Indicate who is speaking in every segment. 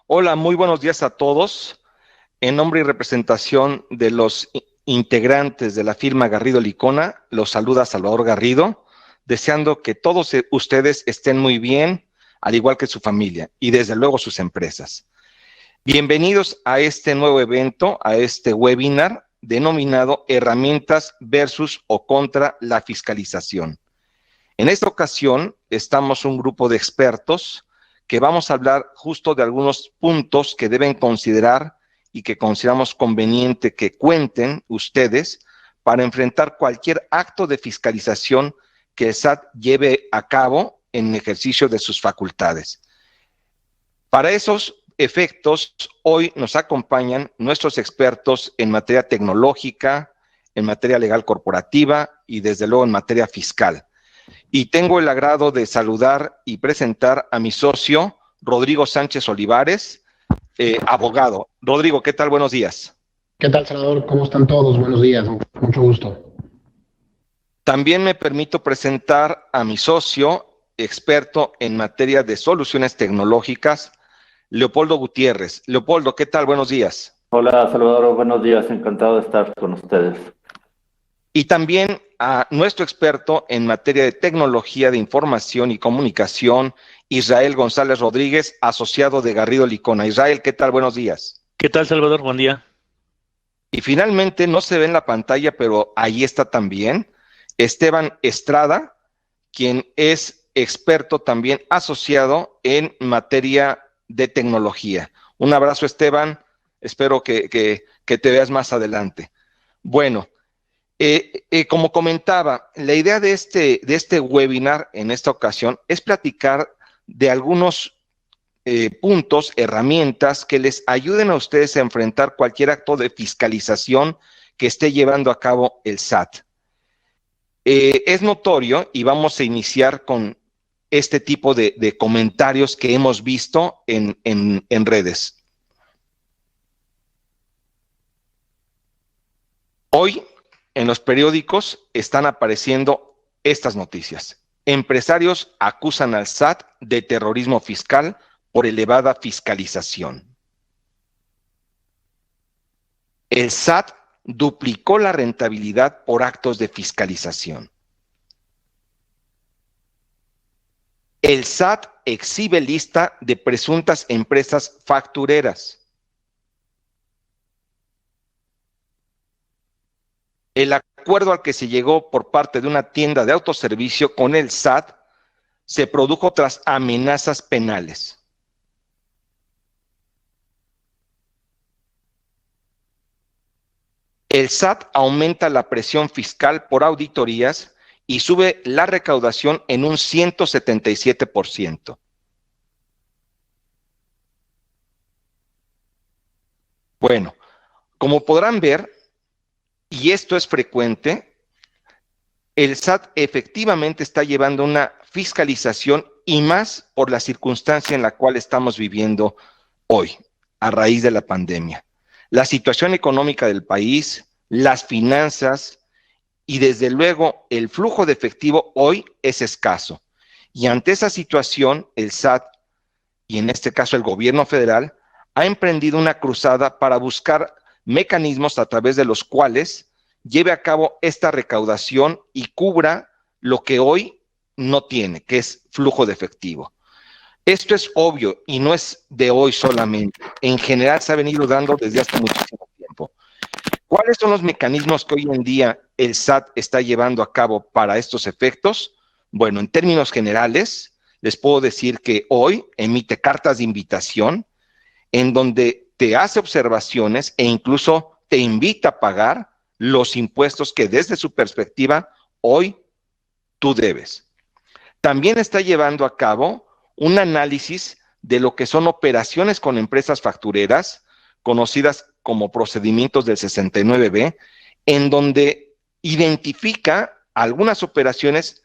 Speaker 1: Hola, muy buenos días a todos. En nombre y representación de los integrantes de la firma Garrido Licona, los saluda Salvador Garrido, deseando que todos ustedes estén muy bien, al igual que su familia y desde luego sus empresas. Bienvenidos a este nuevo evento, a este webinar denominado Herramientas versus o contra la fiscalización. En esta ocasión estamos un grupo de expertos que vamos a hablar justo de algunos puntos que deben considerar y que consideramos conveniente que cuenten ustedes para enfrentar cualquier acto de fiscalización que el SAT lleve a cabo en ejercicio de sus facultades. Para esos efectos, hoy nos acompañan nuestros expertos en materia tecnológica, en materia legal corporativa y desde luego en materia fiscal. Y tengo el agrado de saludar y presentar a mi socio, Rodrigo Sánchez Olivares, abogado. Rodrigo, ¿qué tal? Buenos días.
Speaker 2: ¿Qué tal, Salvador? ¿Cómo están todos? Buenos días, mucho gusto.
Speaker 1: También me permito presentar a mi socio, experto en materia de soluciones tecnológicas, Leopoldo Gutiérrez. Leopoldo, ¿qué tal? Buenos días.
Speaker 3: Hola, Salvador, buenos días, encantado de estar con ustedes.
Speaker 1: Y también a nuestro experto en materia de tecnología de información y comunicación, Israel González Rodríguez, asociado de Garrido Licona. Israel, ¿qué tal? Buenos días.
Speaker 4: ¿Qué tal, Salvador? Buen día.
Speaker 1: Y finalmente, no se ve en la pantalla, pero ahí está también, Esteban Estrada, quien es experto también asociado en materia de tecnología. Un abrazo, Esteban. Espero que te veas más adelante. Bueno, como comentaba, la idea de este webinar en esta ocasión es platicar de algunos puntos, herramientas que les ayuden a ustedes a enfrentar cualquier acto de fiscalización que esté llevando a cabo el SAT. Es notorio, y vamos a iniciar con este tipo de comentarios que hemos visto en redes. Hoy, en los periódicos están apareciendo estas noticias. Empresarios acusan al SAT de terrorismo fiscal por elevada fiscalización. El SAT duplicó la rentabilidad por actos de fiscalización. El SAT exhibe lista de presuntas empresas factureras. El acuerdo al que se llegó por parte de una tienda de autoservicio con el SAT se produjo tras amenazas penales. El SAT aumenta la presión fiscal por auditorías y sube la recaudación en un 177%. Bueno, como podrán ver, y esto es frecuente, el SAT efectivamente está llevando una fiscalización y más por la circunstancia en la cual estamos viviendo hoy, a raíz de la pandemia. La situación económica del país, las finanzas y desde luego el flujo de efectivo hoy es escaso. Y ante esa situación, el SAT, y en este caso el gobierno federal, ha emprendido una cruzada para buscar mecanismos a través de los cuales lleve a cabo esta recaudación y cubra lo que hoy no tiene, que es flujo de efectivo. Esto es obvio y no es de hoy solamente. En general se ha venido dando desde hace muchísimo tiempo. ¿Cuáles son los mecanismos que hoy en día el SAT está llevando a cabo para estos efectos? Bueno, en términos generales, les puedo decir que hoy emite cartas de invitación en donde te hace observaciones e incluso te invita a pagar los impuestos que desde su perspectiva hoy tú debes. También está llevando a cabo un análisis de lo que son operaciones con empresas factureras, conocidas como procedimientos del 69B, en donde identifica algunas operaciones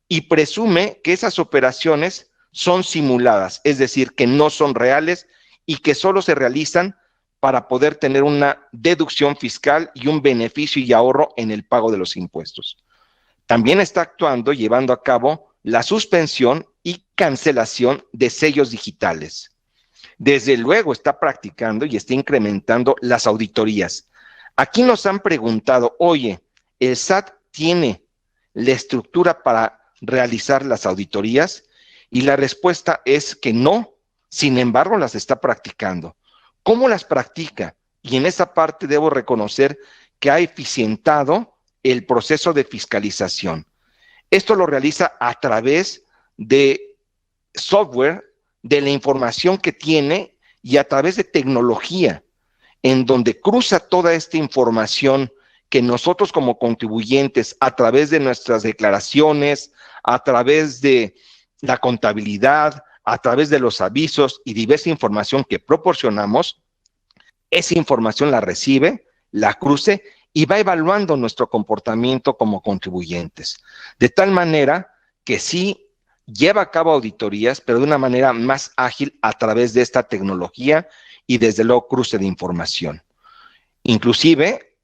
Speaker 1: y presume que esas operaciones son simuladas, es decir, que no son reales y que solo se realizan para poder tener una deducción fiscal y un beneficio y ahorro en el pago de los impuestos. También está actuando, llevando a cabo la suspensión y cancelación de sellos digitales. Desde luego está practicando y está incrementando las auditorías. Aquí nos han preguntado, oye, ¿el SAT tiene la estructura para realizar las auditorías? Y la respuesta es que no, sin embargo las está practicando. ¿Cómo las practica? Y en esa parte debo reconocer que ha eficientado el proceso de fiscalización. Esto lo realiza a través de software, de la información que tiene y a través de tecnología, en donde cruza toda esta información que nosotros como contribuyentes, a través de nuestras declaraciones, a través de la contabilidad, a través de los avisos y diversa información que proporcionamos, esa información la recibe, la cruce y va evaluando nuestro comportamiento como contribuyentes. De tal manera que sí lleva a cabo auditorías, pero de una manera más ágil a través de esta tecnología y desde luego cruce de información. Inclusive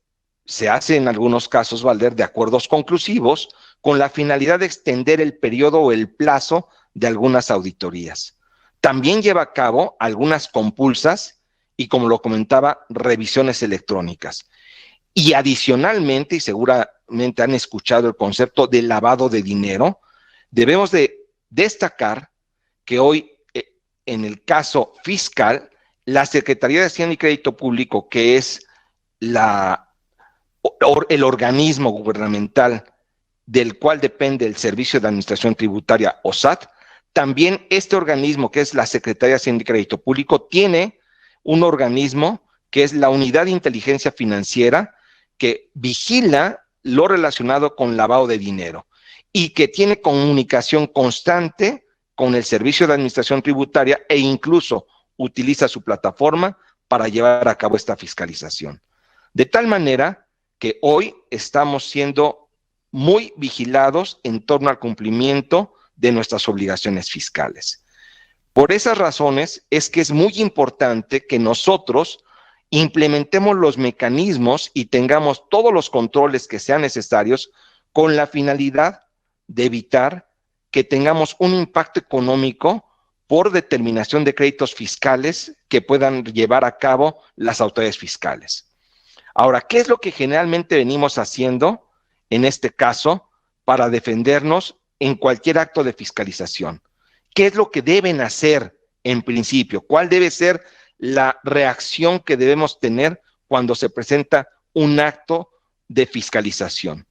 Speaker 1: se hace en algunos casos valer de acuerdos conclusivos con la finalidad de extender el periodo o el plazo de algunas auditorías. También lleva a cabo algunas compulsas y, como lo comentaba, revisiones electrónicas. Y adicionalmente, y seguramente han escuchado el concepto de lavado de dinero, debemos de destacar que hoy, en el caso fiscal, la Secretaría de Hacienda y Crédito Público, que es el organismo gubernamental del cual depende el Servicio de Administración Tributaria o SAT, también este organismo, que es la Secretaría de Hacienda y Crédito Público, tiene un organismo que es la Unidad de Inteligencia Financiera, que vigila lo relacionado con lavado de dinero y que tiene comunicación constante con el Servicio de Administración Tributaria e incluso utiliza su plataforma para llevar a cabo esta fiscalización. De tal manera que hoy estamos siendo muy vigilados en torno al cumplimiento de nuestras obligaciones fiscales. Por esas razones es que es muy importante que nosotros implementemos los mecanismos y tengamos todos los controles que sean necesarios con la finalidad de evitar que tengamos un impacto económico por determinación de créditos fiscales que puedan llevar a cabo las autoridades fiscales. Ahora, ¿qué es lo que generalmente venimos haciendo en este caso para defendernos en cualquier acto de fiscalización? ¿Qué es lo que deben hacer en principio? ¿Cuál debe ser la reacción que debemos tener cuando se presenta un acto de fiscalización?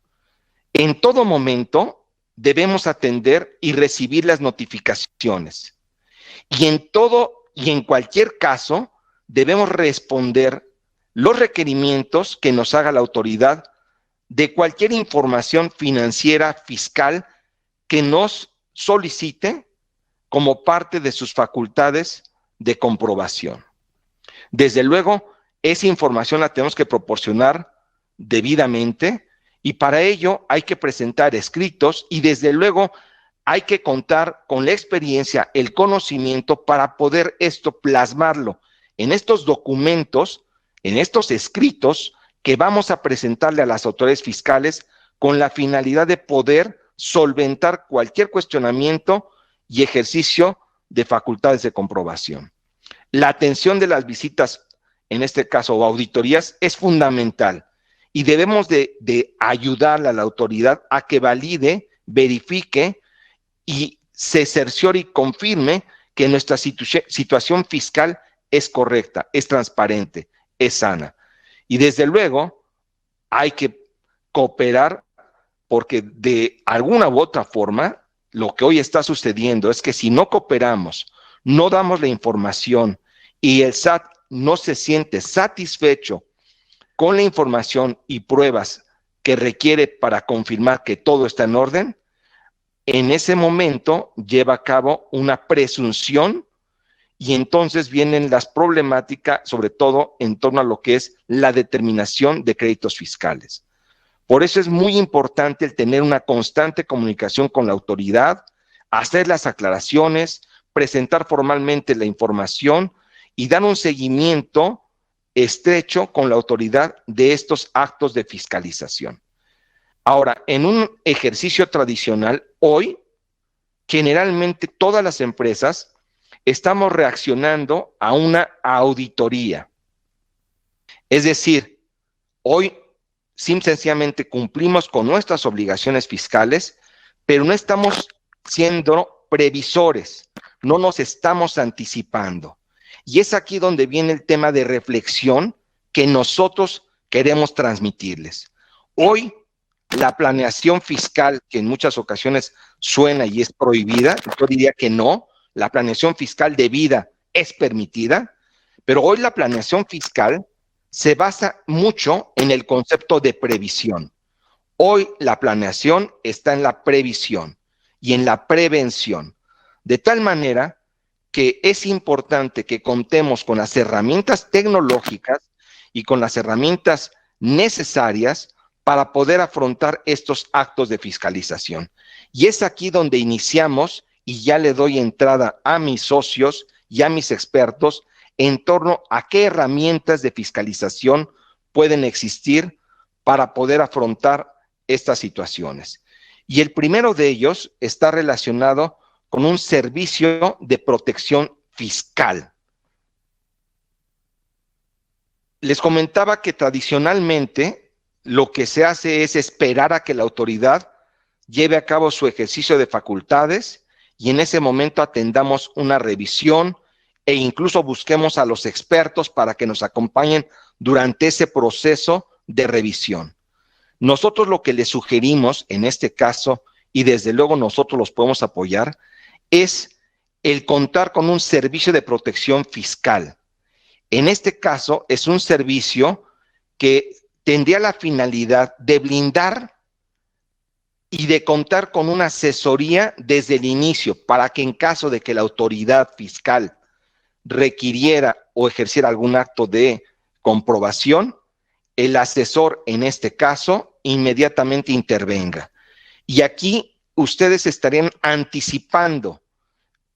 Speaker 1: En todo momento debemos atender y recibir las notificaciones. Y en cualquier caso debemos responder los requerimientos que nos haga la autoridad de cualquier información financiera, fiscal, que nos solicite como parte de sus facultades de comprobación. Desde luego, esa información la tenemos que proporcionar debidamente y para ello hay que presentar escritos y desde luego hay que contar con la experiencia, el conocimiento para poder esto plasmarlo en estos documentos, en estos escritos que vamos a presentarle a las autoridades fiscales con la finalidad de poder solventar cualquier cuestionamiento y ejercicio de facultades de comprobación. La atención de las visitas, en este caso, o auditorías, es fundamental y debemos de ayudarle a la autoridad a que valide, verifique y se cerciore y confirme que nuestra situación fiscal es correcta, es transparente, es sana. Y desde luego hay que cooperar porque de alguna u otra forma lo que hoy está sucediendo es que si no cooperamos, no damos la información y el SAT no se siente satisfecho con la información y pruebas que requiere para confirmar que todo está en orden, en ese momento lleva a cabo una presunción y entonces vienen las problemáticas, sobre todo en torno a lo que es la determinación de créditos fiscales. Por eso es muy importante el tener una constante comunicación con la autoridad, hacer las aclaraciones, presentar formalmente la información y dar un seguimiento estrecho con la autoridad de estos actos de fiscalización. Ahora, en un ejercicio tradicional, hoy, generalmente todas las empresas estamos reaccionando a una auditoría. Es decir, hoy sencillamente cumplimos con nuestras obligaciones fiscales, pero no estamos siendo previsores, no nos estamos anticipando. Y es aquí donde viene el tema de reflexión que nosotros queremos transmitirles. Hoy, la planeación fiscal, que en muchas ocasiones suena y es prohibida, yo diría que no, la planeación fiscal debida es permitida, pero hoy la planeación fiscal se basa mucho en el concepto de previsión. Hoy la planeación está en la previsión y en la prevención, de tal manera que es importante que contemos con las herramientas tecnológicas y con las herramientas necesarias para poder afrontar estos actos de fiscalización. Y es aquí donde iniciamos, y ya le doy entrada a mis socios y a mis expertos en torno a qué herramientas de fiscalización pueden existir para poder afrontar estas situaciones. Y el primero de ellos está relacionado con un servicio de protección fiscal. Les comentaba que tradicionalmente lo que se hace es esperar a que la autoridad lleve a cabo su ejercicio de facultades y en ese momento atendamos una revisión e incluso busquemos a los expertos para que nos acompañen durante ese proceso de revisión. Nosotros lo que les sugerimos en este caso, y desde luego nosotros los podemos apoyar, es el contar con un servicio de protección fiscal. En este caso es un servicio que tendría la finalidad de blindar y de contar con una asesoría desde el inicio para que en caso de que la autoridad fiscal requiriera o ejerciera algún acto de comprobación, el asesor en este caso inmediatamente intervenga. Y aquí ustedes estarían anticipando.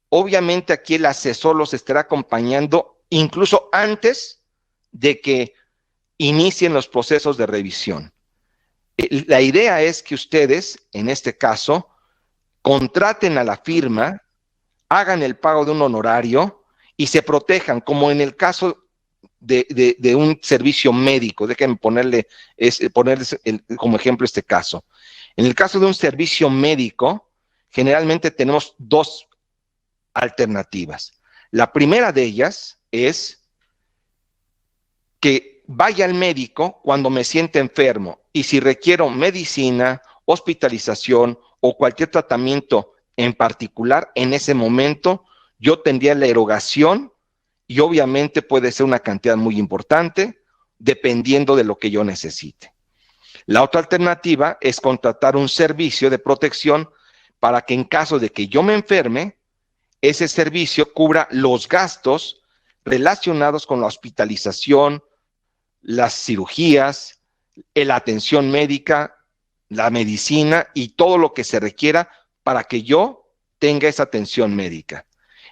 Speaker 1: Obviamente aquí el asesor los estará acompañando incluso antes de que inicien los procesos de revisión. La idea es que ustedes, en este caso, contraten a la firma, hagan el pago de un honorario y se protejan, como en el caso de un servicio médico. Déjenme ponerles como ejemplo este caso. En el caso de un servicio médico, generalmente tenemos dos alternativas. La primera de ellas es que vaya al médico cuando me siente enfermo y si requiero medicina, hospitalización o cualquier tratamiento en particular, en ese momento yo tendría la erogación y obviamente puede ser una cantidad muy importante dependiendo de lo que yo necesite. La otra alternativa es contratar un servicio de protección para que en caso de que yo me enferme, ese servicio cubra los gastos relacionados con la hospitalización, las cirugías, la atención médica, la medicina y todo lo que se requiera para que yo tenga esa atención médica.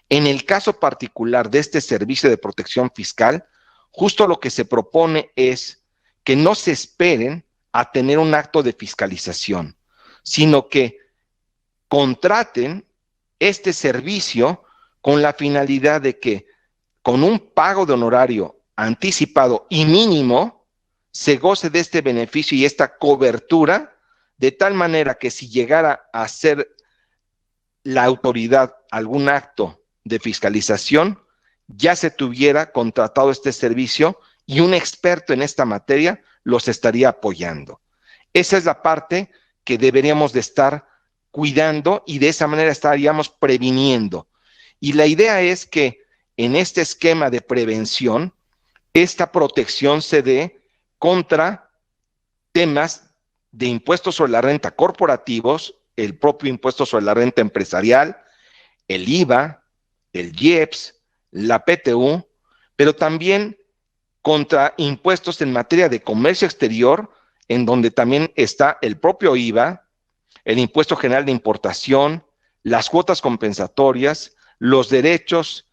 Speaker 1: En el caso particular de este servicio de protección fiscal, justo lo que se propone es que no se esperen a tener un acto de fiscalización, sino que contraten este servicio con la finalidad de que con un pago de honorario anticipado y mínimo se goce de este beneficio y esta cobertura, de tal manera que si llegara a hacer la autoridad algún acto de fiscalización, ya se tuviera contratado este servicio y un experto en esta materia los estaría apoyando. Esa es la parte que deberíamos de estar cuidando y de esa manera estaríamos previniendo. Y la idea es que en este esquema de prevención, esta protección se dé contra temas de impuestos sobre la renta corporativos, el propio impuesto sobre la renta empresarial, el IVA, el IEPS, la PTU, pero también contra impuestos en materia de comercio exterior, en donde también está el propio IVA, el impuesto general de importación, las cuotas compensatorias, los derechos,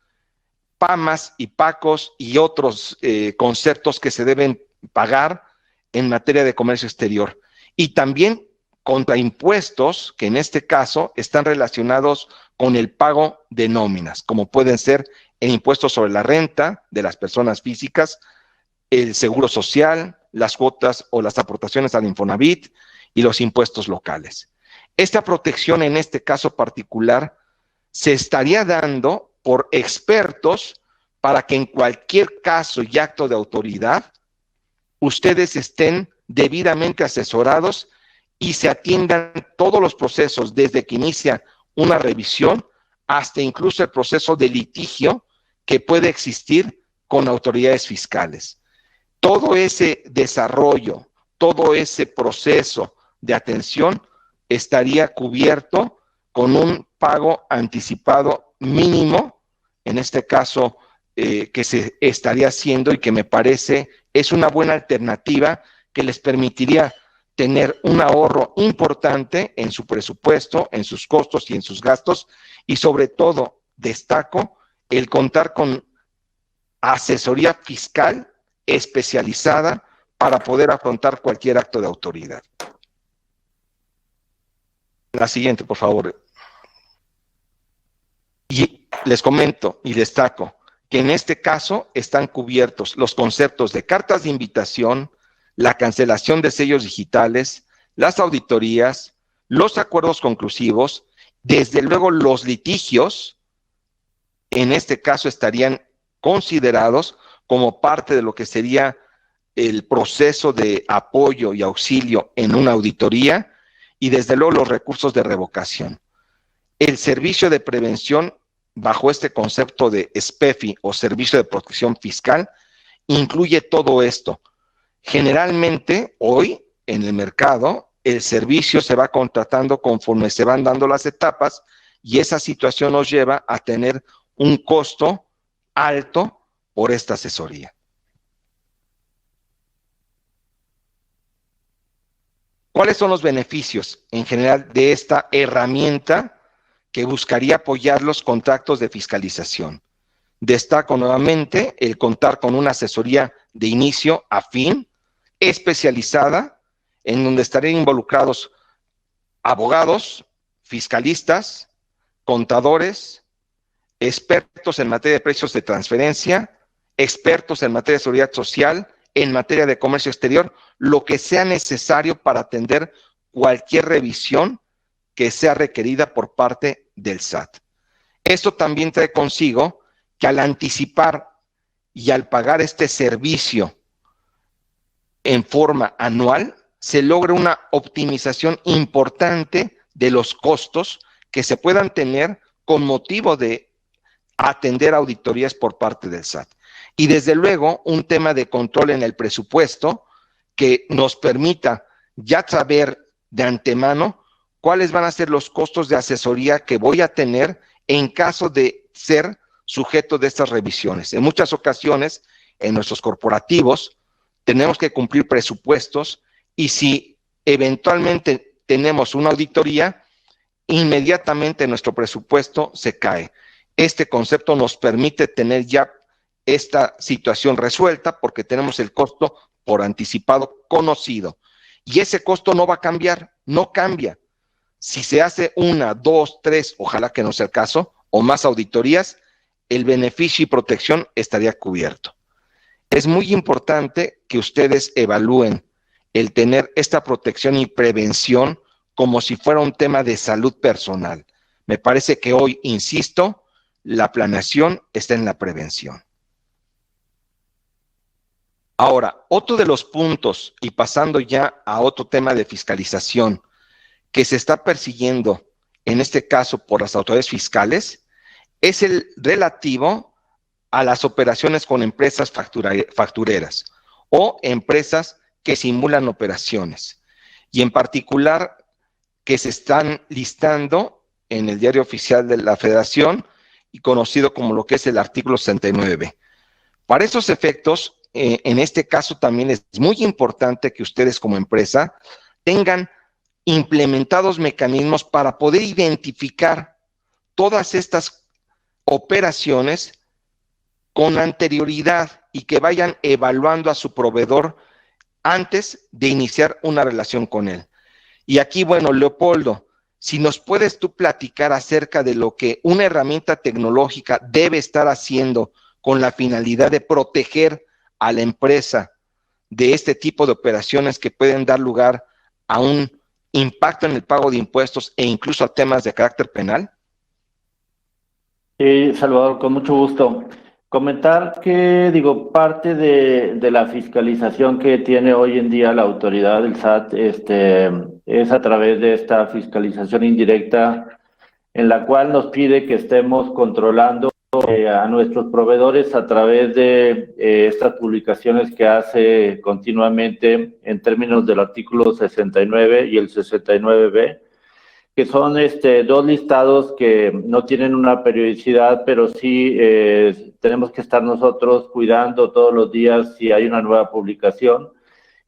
Speaker 1: PAMAS y PACOS y otros conceptos que se deben pagar en materia de comercio exterior. Y también contra impuestos que en este caso están relacionados con el pago de nóminas, como pueden ser el impuesto sobre la renta de las personas físicas, el seguro social, las cuotas o las aportaciones al Infonavit y los impuestos locales. Esta protección en este caso particular se estaría dando por expertos para que en cualquier caso y acto de autoridad ustedes estén debidamente asesorados y se atiendan todos los procesos desde que inicia una revisión hasta incluso el proceso de litigio que puede existir con autoridades fiscales. Todo ese desarrollo, todo ese proceso de atención estaría cubierto con un pago anticipado mínimo, en este caso que se estaría haciendo y que me parece es una buena alternativa que les permitiría tener un ahorro importante en su presupuesto, en sus costos y en sus gastos, y sobre todo destaco el contar con asesoría fiscal especializada para poder afrontar cualquier acto de autoridad. La siguiente, por favor. Y les comento y destaco que en este caso están cubiertos los conceptos de cartas de invitación, la cancelación de sellos digitales, las auditorías, los acuerdos conclusivos, desde luego los litigios, en este caso estarían considerados como parte de lo que sería el proceso de apoyo y auxilio en una auditoría y desde luego los recursos de revocación. El servicio de prevención bajo este concepto de SPEFI o Servicio de Protección Fiscal incluye todo esto. Generalmente hoy en el mercado el servicio se va contratando conforme se van dando las etapas y esa situación nos lleva a tener un costo alto por esta asesoría. ¿Cuáles son los beneficios en general de esta herramienta que buscaría apoyar los contactos de fiscalización? Destaco nuevamente el contar con una asesoría de inicio a fin, especializada, en donde estarían involucrados abogados, fiscalistas, contadores, expertos en materia de precios de transferencia, expertos en materia de seguridad social, en materia de comercio exterior, lo que sea necesario para atender cualquier revisión que sea requerida por parte del SAT. Esto también trae consigo que al anticipar y al pagar este servicio en forma anual, se logra una optimización importante de los costos que se puedan tener con motivo de atender auditorías por parte del SAT. Y desde luego, un tema de control en el presupuesto que nos permita ya saber de antemano cuáles van a ser los costos de asesoría que voy a tener en caso de ser sujeto de estas revisiones. En muchas ocasiones, en nuestros corporativos, tenemos que cumplir presupuestos y si eventualmente tenemos una auditoría, inmediatamente nuestro presupuesto se cae. Este concepto nos permite tener ya esta situación resuelta porque tenemos el costo por anticipado conocido. Y ese costo no va a cambiar, no cambia. Si se hace una, dos, tres, ojalá que no sea el caso, o más auditorías, el beneficio y protección estaría cubierto. Es muy importante que ustedes evalúen el tener esta protección y prevención como si fuera un tema de salud personal. Me parece que hoy, insisto, la planeación está en la prevención. Ahora, otro de los puntos, y pasando ya a otro tema de fiscalización, que se está persiguiendo, en este caso por las autoridades fiscales, es el relativo a las operaciones con empresas factureras o empresas que simulan operaciones, y en particular que se están listando en el Diario Oficial de la Federación y conocido como lo que es el artículo 69. Para esos efectos, en este caso también es muy importante que ustedes como empresa tengan implementados mecanismos para poder identificar todas estas operaciones con anterioridad y que vayan evaluando a su proveedor antes de iniciar una relación con él. Y aquí, bueno, Leopoldo, si nos puedes tú platicar acerca de lo que una herramienta tecnológica debe estar haciendo con la finalidad de proteger a la empresa de este tipo de operaciones que pueden dar lugar a un impacto en el pago de impuestos e incluso a temas de carácter penal.
Speaker 3: Sí, Salvador, con mucho gusto. Comentar que, parte de la fiscalización que tiene hoy en día la autoridad del SAT, es a través de esta fiscalización indirecta, en la cual nos pide que estemos controlando a nuestros proveedores a través de estas publicaciones que hace continuamente en términos del artículo 69 y el 69B, que son dos listados que no tienen una periodicidad, pero sí tenemos que estar nosotros cuidando todos los días si hay una nueva publicación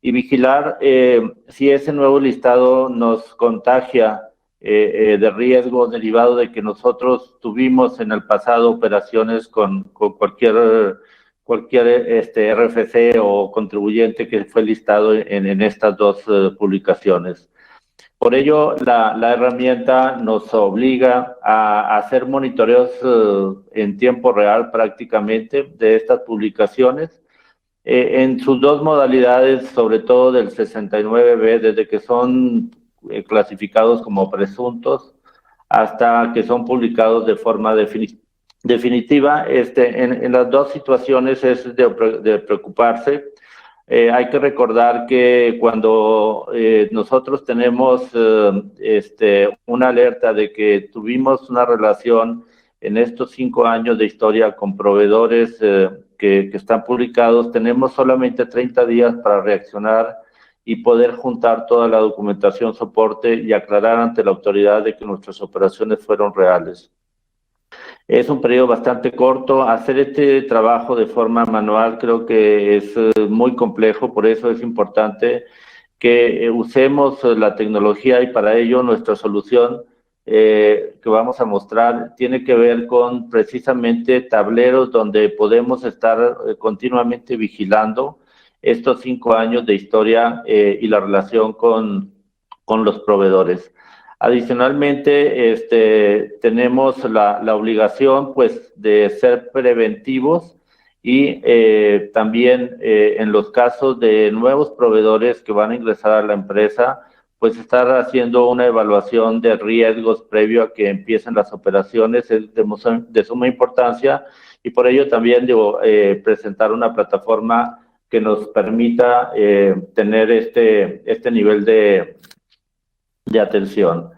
Speaker 3: y vigilar si ese nuevo listado nos contagia de riesgo derivado de que nosotros tuvimos en el pasado operaciones con cualquier RFC o contribuyente que fue listado en estas dos publicaciones. Por ello, la herramienta nos obliga a hacer monitoreos en tiempo real prácticamente de estas publicaciones en sus dos modalidades, sobre todo del 69B, desde que son clasificados como presuntos hasta que son publicados de forma definitiva. En las dos situaciones es de preocuparse. Hay que recordar que cuando nosotros tenemos una alerta de que tuvimos una relación en estos 5 años de historia con proveedores que están publicados, tenemos solamente 30 días para reaccionar y poder juntar toda la documentación soporte y aclarar ante la autoridad de que nuestras operaciones fueron reales. Es un periodo bastante corto. Hacer este trabajo de forma manual creo que es muy complejo, por eso es importante que usemos la tecnología y para ello nuestra solución que vamos a mostrar tiene que ver con precisamente tableros donde podemos estar continuamente vigilando estos 5 años de historia y la relación con los proveedores. Adicionalmente, tenemos la obligación, pues, de ser preventivos y también en los casos de nuevos proveedores que van a ingresar a la empresa, pues estar haciendo una evaluación de riesgos previo a que empiecen las operaciones es de suma importancia y por ello también debo presentar una plataforma que nos permita tener este nivel de atención.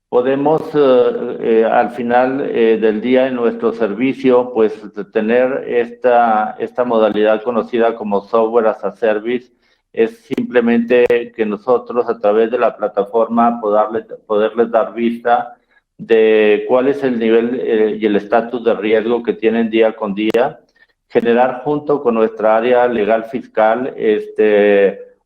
Speaker 3: Podemos al final del día en nuestro servicio, pues tener esta modalidad conocida como Software as a Service. Es simplemente que nosotros a través de la plataforma poderles dar vista de cuál es el nivel y el estatus de riesgo que tienen día con día, generar junto con nuestra área legal fiscal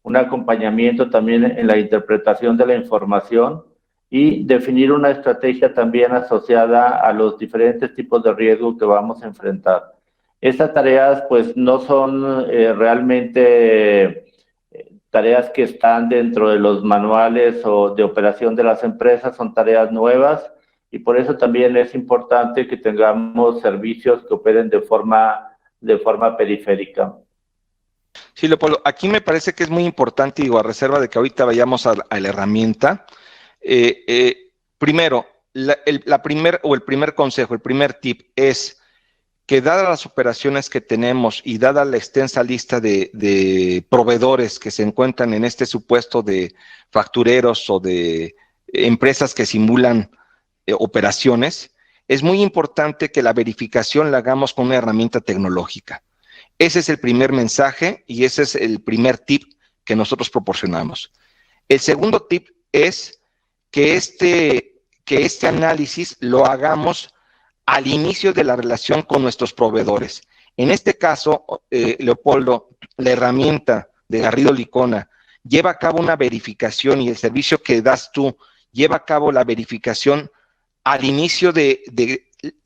Speaker 3: un acompañamiento también en la interpretación de la información y definir una estrategia también asociada a los diferentes tipos de riesgo que vamos a enfrentar. Estas tareas pues no son realmente tareas que están dentro de los manuales o de operación de las empresas, son tareas nuevas y por eso también es importante que tengamos servicios que operen de forma periférica.
Speaker 1: Sí, Leopoldo, aquí me parece que es muy importante, digo, a reserva de que ahorita vayamos a la herramienta. Primero, el primer consejo, el primer tip es que dadas las operaciones que tenemos y dada la extensa lista de proveedores que se encuentran en este supuesto de factureros o de empresas que simulan operaciones, es muy importante que la verificación la hagamos con una herramienta tecnológica. Ese es el primer mensaje y ese es el primer tip que nosotros proporcionamos. El segundo tip es que este análisis lo hagamos al inicio de la relación con nuestros proveedores. En este caso, Leopoldo, la herramienta de Garrido Licona lleva a cabo una verificación y el servicio que das tú lleva a cabo la verificación al inicio de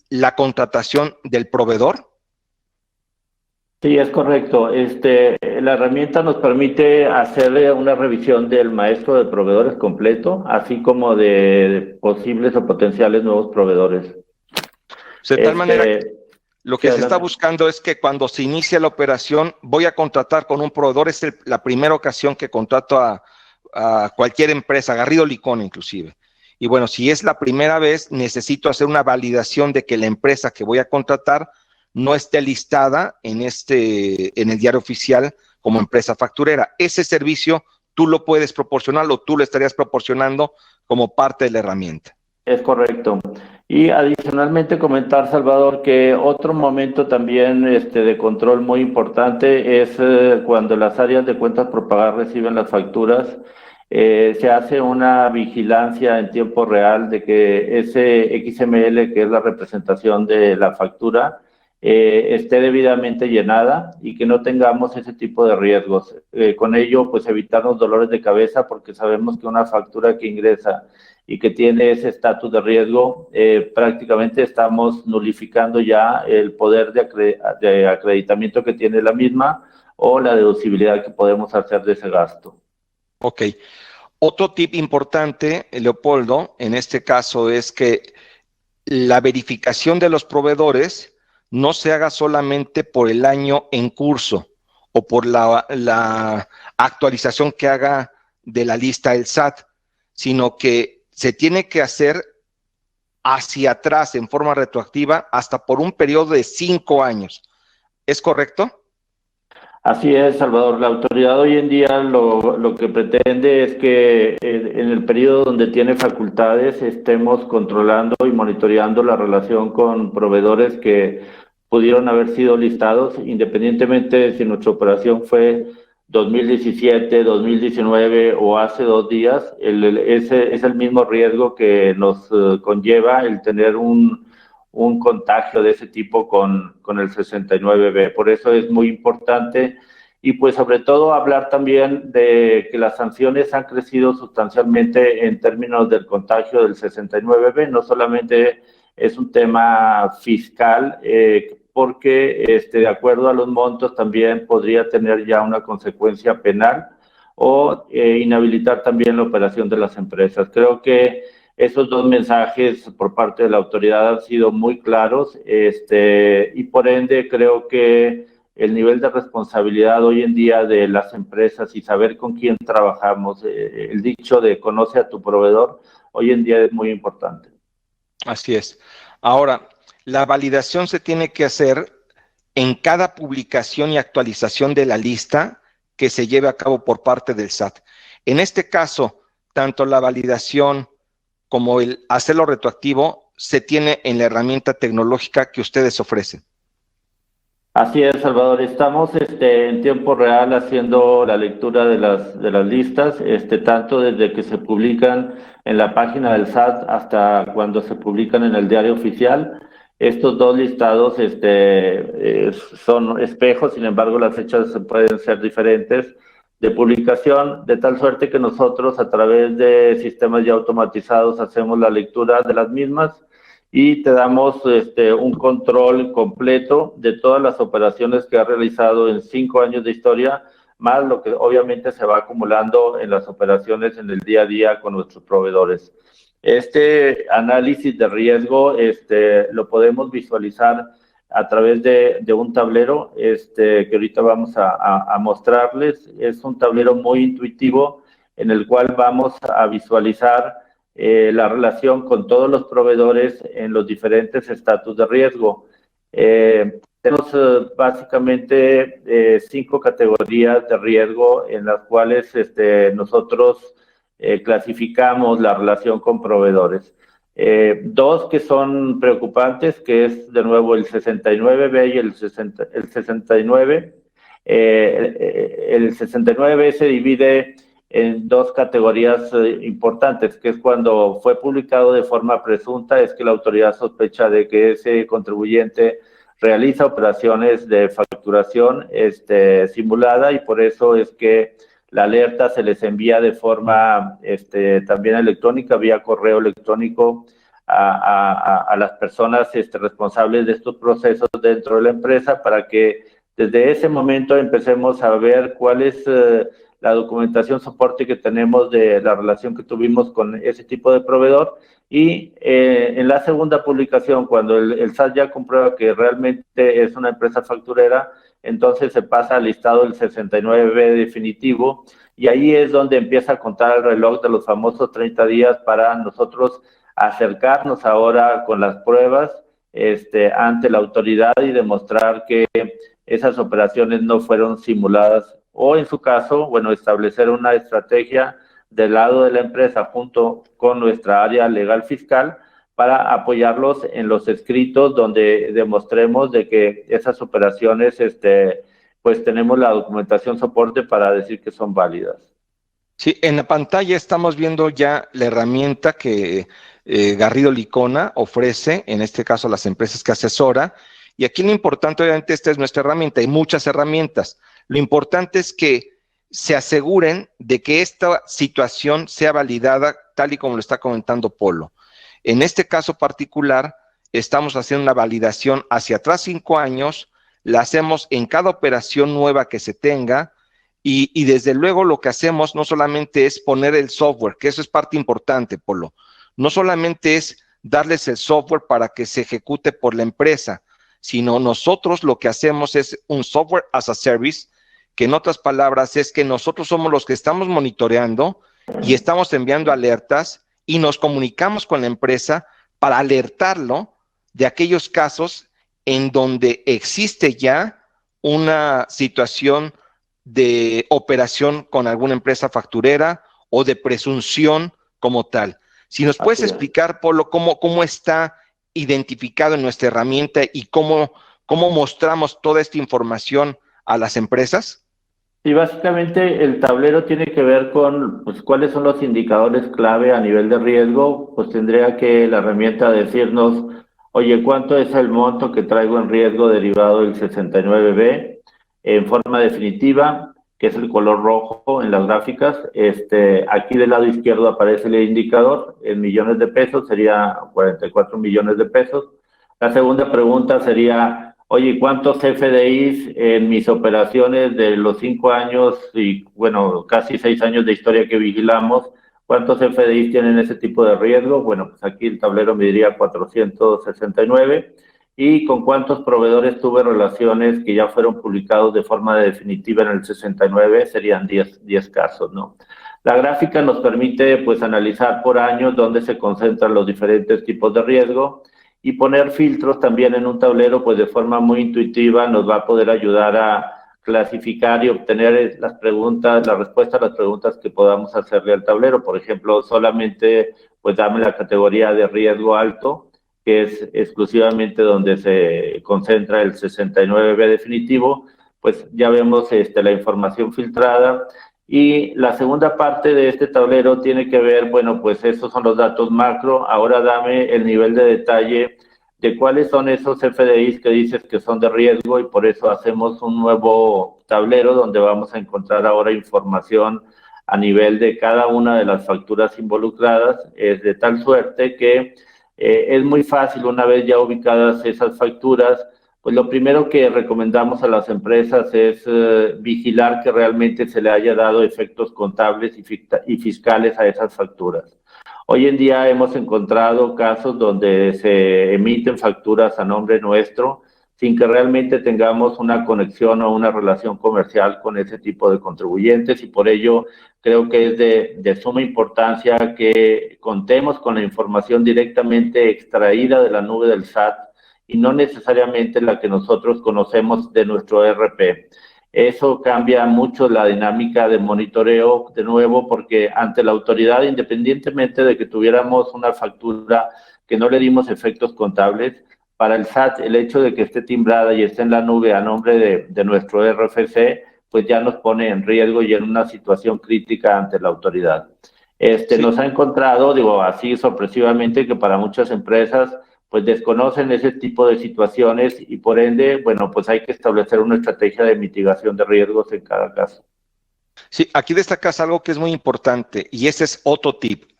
Speaker 1: la contratación del proveedor?
Speaker 3: Sí, es correcto. La herramienta nos permite hacerle una revisión del maestro de proveedores completo, así como de posibles o potenciales nuevos proveedores.
Speaker 1: De tal manera que lo que
Speaker 3: sí,
Speaker 1: se está buscando es que cuando se inicia la operación, voy a contratar con un proveedor, es la primera ocasión que contrato a cualquier empresa, Garrido Licón inclusive. Y bueno, si es la primera vez, necesito hacer una validación de que la empresa que voy a contratar no esté listada en el diario oficial como empresa facturera. Ese servicio tú lo puedes proporcionar o tú lo estarías proporcionando como parte de la herramienta.
Speaker 3: Es correcto. Y adicionalmente comentar, Salvador, que otro momento también de control muy importante es cuando las áreas de cuentas por pagar reciben las facturas, se hace una vigilancia en tiempo real de que ese XML, que es la representación de la factura, esté debidamente llenada y que no tengamos ese tipo de riesgos. Con ello, pues evitarnos dolores de cabeza, porque sabemos que una factura que ingresa y que tiene ese estatus de riesgo, prácticamente estamos nulificando ya el poder de acreditamiento que tiene la misma o la deducibilidad que podemos hacer de ese gasto.
Speaker 1: Ok. Otro tip importante, Leopoldo, en este caso es que la verificación de los proveedores no se haga solamente por el año en curso o por la actualización que haga de la lista del SAT, sino que se tiene que hacer hacia atrás en forma retroactiva hasta por un periodo de 5 años. ¿Es correcto?
Speaker 3: Así es, Salvador. La autoridad hoy en día lo que pretende es que en el periodo donde tiene facultades estemos controlando y monitoreando la relación con proveedores que pudieron haber sido listados, independientemente de si nuestra operación fue 2017, 2019 o hace 2 días. Ese es el mismo riesgo que nos conlleva el tener un contagio de ese tipo con el 69B. Por eso es muy importante y pues sobre todo hablar también de que las sanciones han crecido sustancialmente en términos del contagio del 69B. No solamente es un tema fiscal, porque de acuerdo a los montos también podría tener ya una consecuencia penal o inhabilitar también la operación de las empresas. Creo que esos dos mensajes por parte de la autoridad han sido muy claros, y por ende creo que el nivel de responsabilidad hoy en día de las empresas y saber con quién trabajamos, el dicho de conoce a tu proveedor, hoy en día es muy importante.
Speaker 1: Así es. Ahora, la validación se tiene que hacer en cada publicación y actualización de la lista que se lleve a cabo por parte del SAT. En este caso, tanto la validación como el hacerlo retroactivo se tiene en la herramienta tecnológica que ustedes ofrecen.
Speaker 3: Así es, Salvador. Estamos en tiempo real haciendo la lectura de las listas, tanto desde que se publican en la página del SAT hasta cuando se publican en el diario oficial. Estos dos listados son espejos, sin embargo, las fechas pueden ser diferentes de publicación, de tal suerte que nosotros a través de sistemas ya automatizados hacemos la lectura de las mismas y te damos un control completo de todas las operaciones que ha realizado en 5 años de historia, más lo que obviamente se va acumulando en las operaciones en el día a día con nuestros proveedores. Este análisis de riesgo lo podemos visualizar a través de un tablero que ahorita vamos a mostrarles. Es un tablero muy intuitivo en el cual vamos a visualizar la relación con todos los proveedores en los diferentes estatus de riesgo. Tenemos básicamente 5 categorías de riesgo en las cuales nosotros clasificamos la relación con proveedores. 2 que son preocupantes, que es de nuevo el 69B y el 69. El 69B se divide en 2 categorías importantes, que es cuando fue publicado de forma presunta, es que la autoridad sospecha de que ese contribuyente realiza operaciones de facturación simulada y por eso es que la alerta se les envía de forma también electrónica, vía correo electrónico a las personas responsables de estos procesos dentro de la empresa para que desde ese momento empecemos a ver cuál es la documentación soporte que tenemos de la relación que tuvimos con ese tipo de proveedor. Y en la segunda publicación, cuando el SAT ya comprueba que realmente es una empresa facturera, entonces se pasa al listado del 69B definitivo, y ahí es donde empieza a contar el reloj de los famosos 30 días para nosotros acercarnos ahora con las pruebas ante la autoridad y demostrar que esas operaciones no fueron simuladas, o en su caso, bueno, establecer una estrategia del lado de la empresa junto con nuestra área legal fiscal para apoyarlos en los escritos donde demostremos de que esas operaciones, pues tenemos la documentación soporte para decir que son válidas.
Speaker 1: Sí, en la pantalla estamos viendo ya la herramienta que Garrido Licona ofrece, en este caso a las empresas que asesora, y aquí lo importante, obviamente, esta es nuestra herramienta, hay muchas herramientas. Lo importante es que se aseguren de que esta situación sea validada tal y como lo está comentando Polo. En este caso particular, estamos haciendo una validación hacia atrás 5 años, la hacemos en cada operación nueva que se tenga, y desde luego lo que hacemos no solamente es poner el software, que eso es parte importante, Polo, no solamente es darles el software para que se ejecute por la empresa, sino nosotros lo que hacemos es un software as a service, que en otras palabras es que nosotros somos los que estamos monitoreando y estamos enviando alertas y nos comunicamos con la empresa para alertarlo de aquellos casos en donde existe ya una situación de operación con alguna empresa facturera o de presunción como tal. Si nos puedes explicar, Polo, cómo está identificado en nuestra herramienta y cómo mostramos toda esta información a las empresas.
Speaker 3: Sí, básicamente el tablero tiene que ver con pues, cuáles son los indicadores clave a nivel de riesgo. Pues tendría que la herramienta decirnos, oye, ¿cuánto es el monto que traigo en riesgo derivado del 69B? En forma definitiva, que es el color rojo en las gráficas. Aquí del lado izquierdo aparece el indicador en millones de pesos, sería 44 millones de pesos. La segunda pregunta sería, oye, ¿cuántos FDIs en mis operaciones de los 5 años y, bueno, casi 6 años de historia que vigilamos, cuántos FDIs tienen ese tipo de riesgo? Bueno, pues aquí el tablero me diría 469. ¿Y con cuántos proveedores tuve relaciones que ya fueron publicados de forma definitiva en el 69? Serían 10 casos, ¿no? La gráfica nos permite, pues, analizar por años dónde se concentran los diferentes tipos de riesgo, y poner filtros también en un tablero, pues de forma muy intuitiva nos va a poder ayudar a clasificar y obtener las respuestas a las preguntas que podamos hacerle al tablero. Por ejemplo, solamente pues dame la categoría de riesgo alto, que es exclusivamente donde se concentra el 69B definitivo, pues ya vemos la información filtrada. Y la segunda parte de este tablero tiene que ver, bueno, pues esos son los datos macro. Ahora dame el nivel de detalle de cuáles son esos FDIs que dices que son de riesgo, y por eso hacemos un nuevo tablero donde vamos a encontrar ahora información a nivel de cada una de las facturas involucradas, es de tal suerte que es muy fácil, una vez ya ubicadas esas facturas, pues lo primero que recomendamos a las empresas es vigilar que realmente se le haya dado efectos contables y fiscales a esas facturas. Hoy en día hemos encontrado casos donde se emiten facturas a nombre nuestro sin que realmente tengamos una conexión o una relación comercial con ese tipo de contribuyentes, y por ello creo que es de suma importancia que contemos con la información directamente extraída de la nube del SAT y no necesariamente la que nosotros conocemos de nuestro ERP. Eso cambia mucho la dinámica de monitoreo, de nuevo, porque ante la autoridad, independientemente de que tuviéramos una factura que no le dimos efectos contables, para el SAT el hecho de que esté timbrada y esté en la nube a nombre de nuestro RFC, pues ya nos pone en riesgo y en una situación crítica ante la autoridad. Sí. Nos ha encontrado, digo, así sorpresivamente, que para muchas empresas pues desconocen ese tipo de situaciones y por ende, bueno, pues hay que establecer una estrategia de mitigación de riesgos en cada caso.
Speaker 1: Sí, aquí destacas algo que es muy importante y ese es otro tip.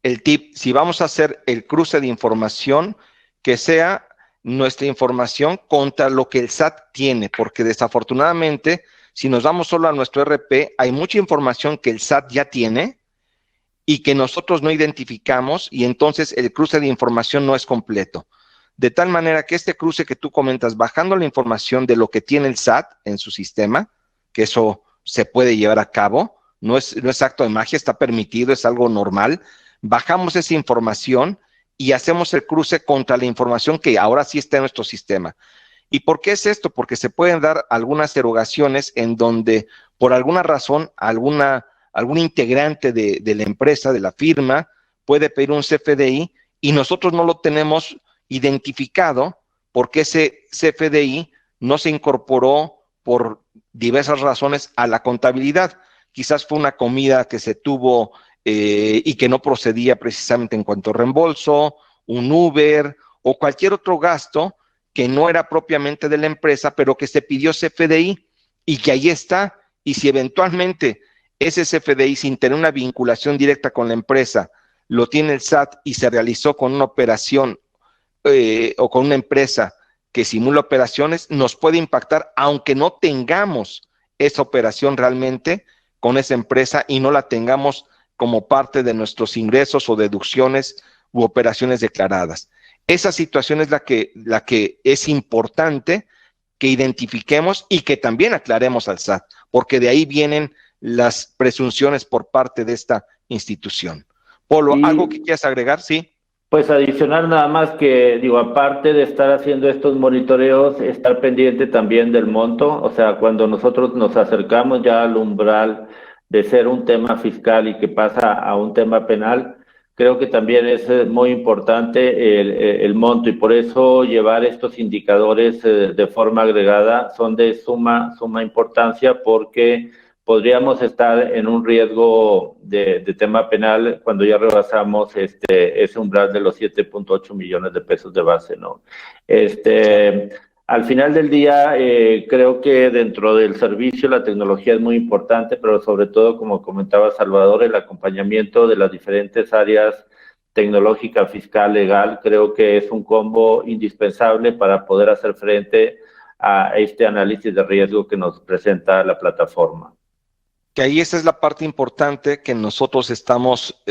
Speaker 1: el tip, si vamos a hacer el cruce de información, que sea nuestra información contra lo que el SAT tiene, porque desafortunadamente, si nos vamos solo a nuestro RP, hay mucha información que el SAT ya tiene y que nosotros no identificamos, y entonces el cruce de información no es completo. De tal manera que este cruce que tú comentas, bajando la información de lo que tiene el SAT en su sistema, que eso se puede llevar a cabo, no es acto de magia, está permitido, es algo normal, bajamos esa información y hacemos el cruce contra la información que ahora sí está en nuestro sistema. ¿Y por qué es esto? Porque se pueden dar algunas erogaciones en donde, por alguna razón, algún integrante de la empresa, de la firma, puede pedir un CFDI y nosotros no lo tenemos identificado porque ese CFDI no se incorporó por diversas razones a la contabilidad. Quizás fue una comida que se tuvo y que no procedía precisamente en cuanto a reembolso, un Uber o cualquier otro gasto que no era propiamente de la empresa, pero que se pidió CFDI y que ahí está. Y si eventualmente ese CFDI, sin tener una vinculación directa con la empresa, lo tiene el SAT y se realizó con una operación o con una empresa que simula operaciones, nos puede impactar aunque no tengamos esa operación realmente con esa empresa y no la tengamos como parte de nuestros ingresos o deducciones u operaciones declaradas. Esa situación es la que es importante que identifiquemos y que también aclaremos al SAT, porque de ahí vienen las presunciones por parte de esta institución. Polo, ¿algo que quieras agregar? Sí.
Speaker 3: Pues adicionar nada más que, digo, aparte de estar haciendo estos monitoreos, estar pendiente también del monto, o sea, cuando nosotros nos acercamos ya al umbral de ser un tema fiscal y que pasa a un tema penal, creo que también es muy importante el monto y por eso llevar estos indicadores de forma agregada son de suma importancia porque podríamos estar en un riesgo de tema penal cuando ya rebasamos ese umbral de los 7.8 millones de pesos de base, ¿no? Al final del día, creo que dentro del servicio la tecnología es muy importante, pero sobre todo, como comentaba Salvador, el acompañamiento de las diferentes áreas tecnológica, fiscal, legal, creo que es un combo indispensable para poder hacer frente a este análisis de riesgo que nos presenta la plataforma.
Speaker 1: Que ahí esa es la parte importante que nosotros estamos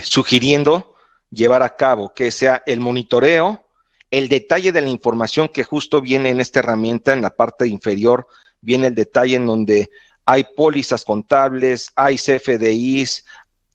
Speaker 1: sugiriendo llevar a cabo, que sea el monitoreo, el detalle de la información que justo viene en esta herramienta, en la parte inferior, viene el detalle en donde hay pólizas contables, hay CFDIs,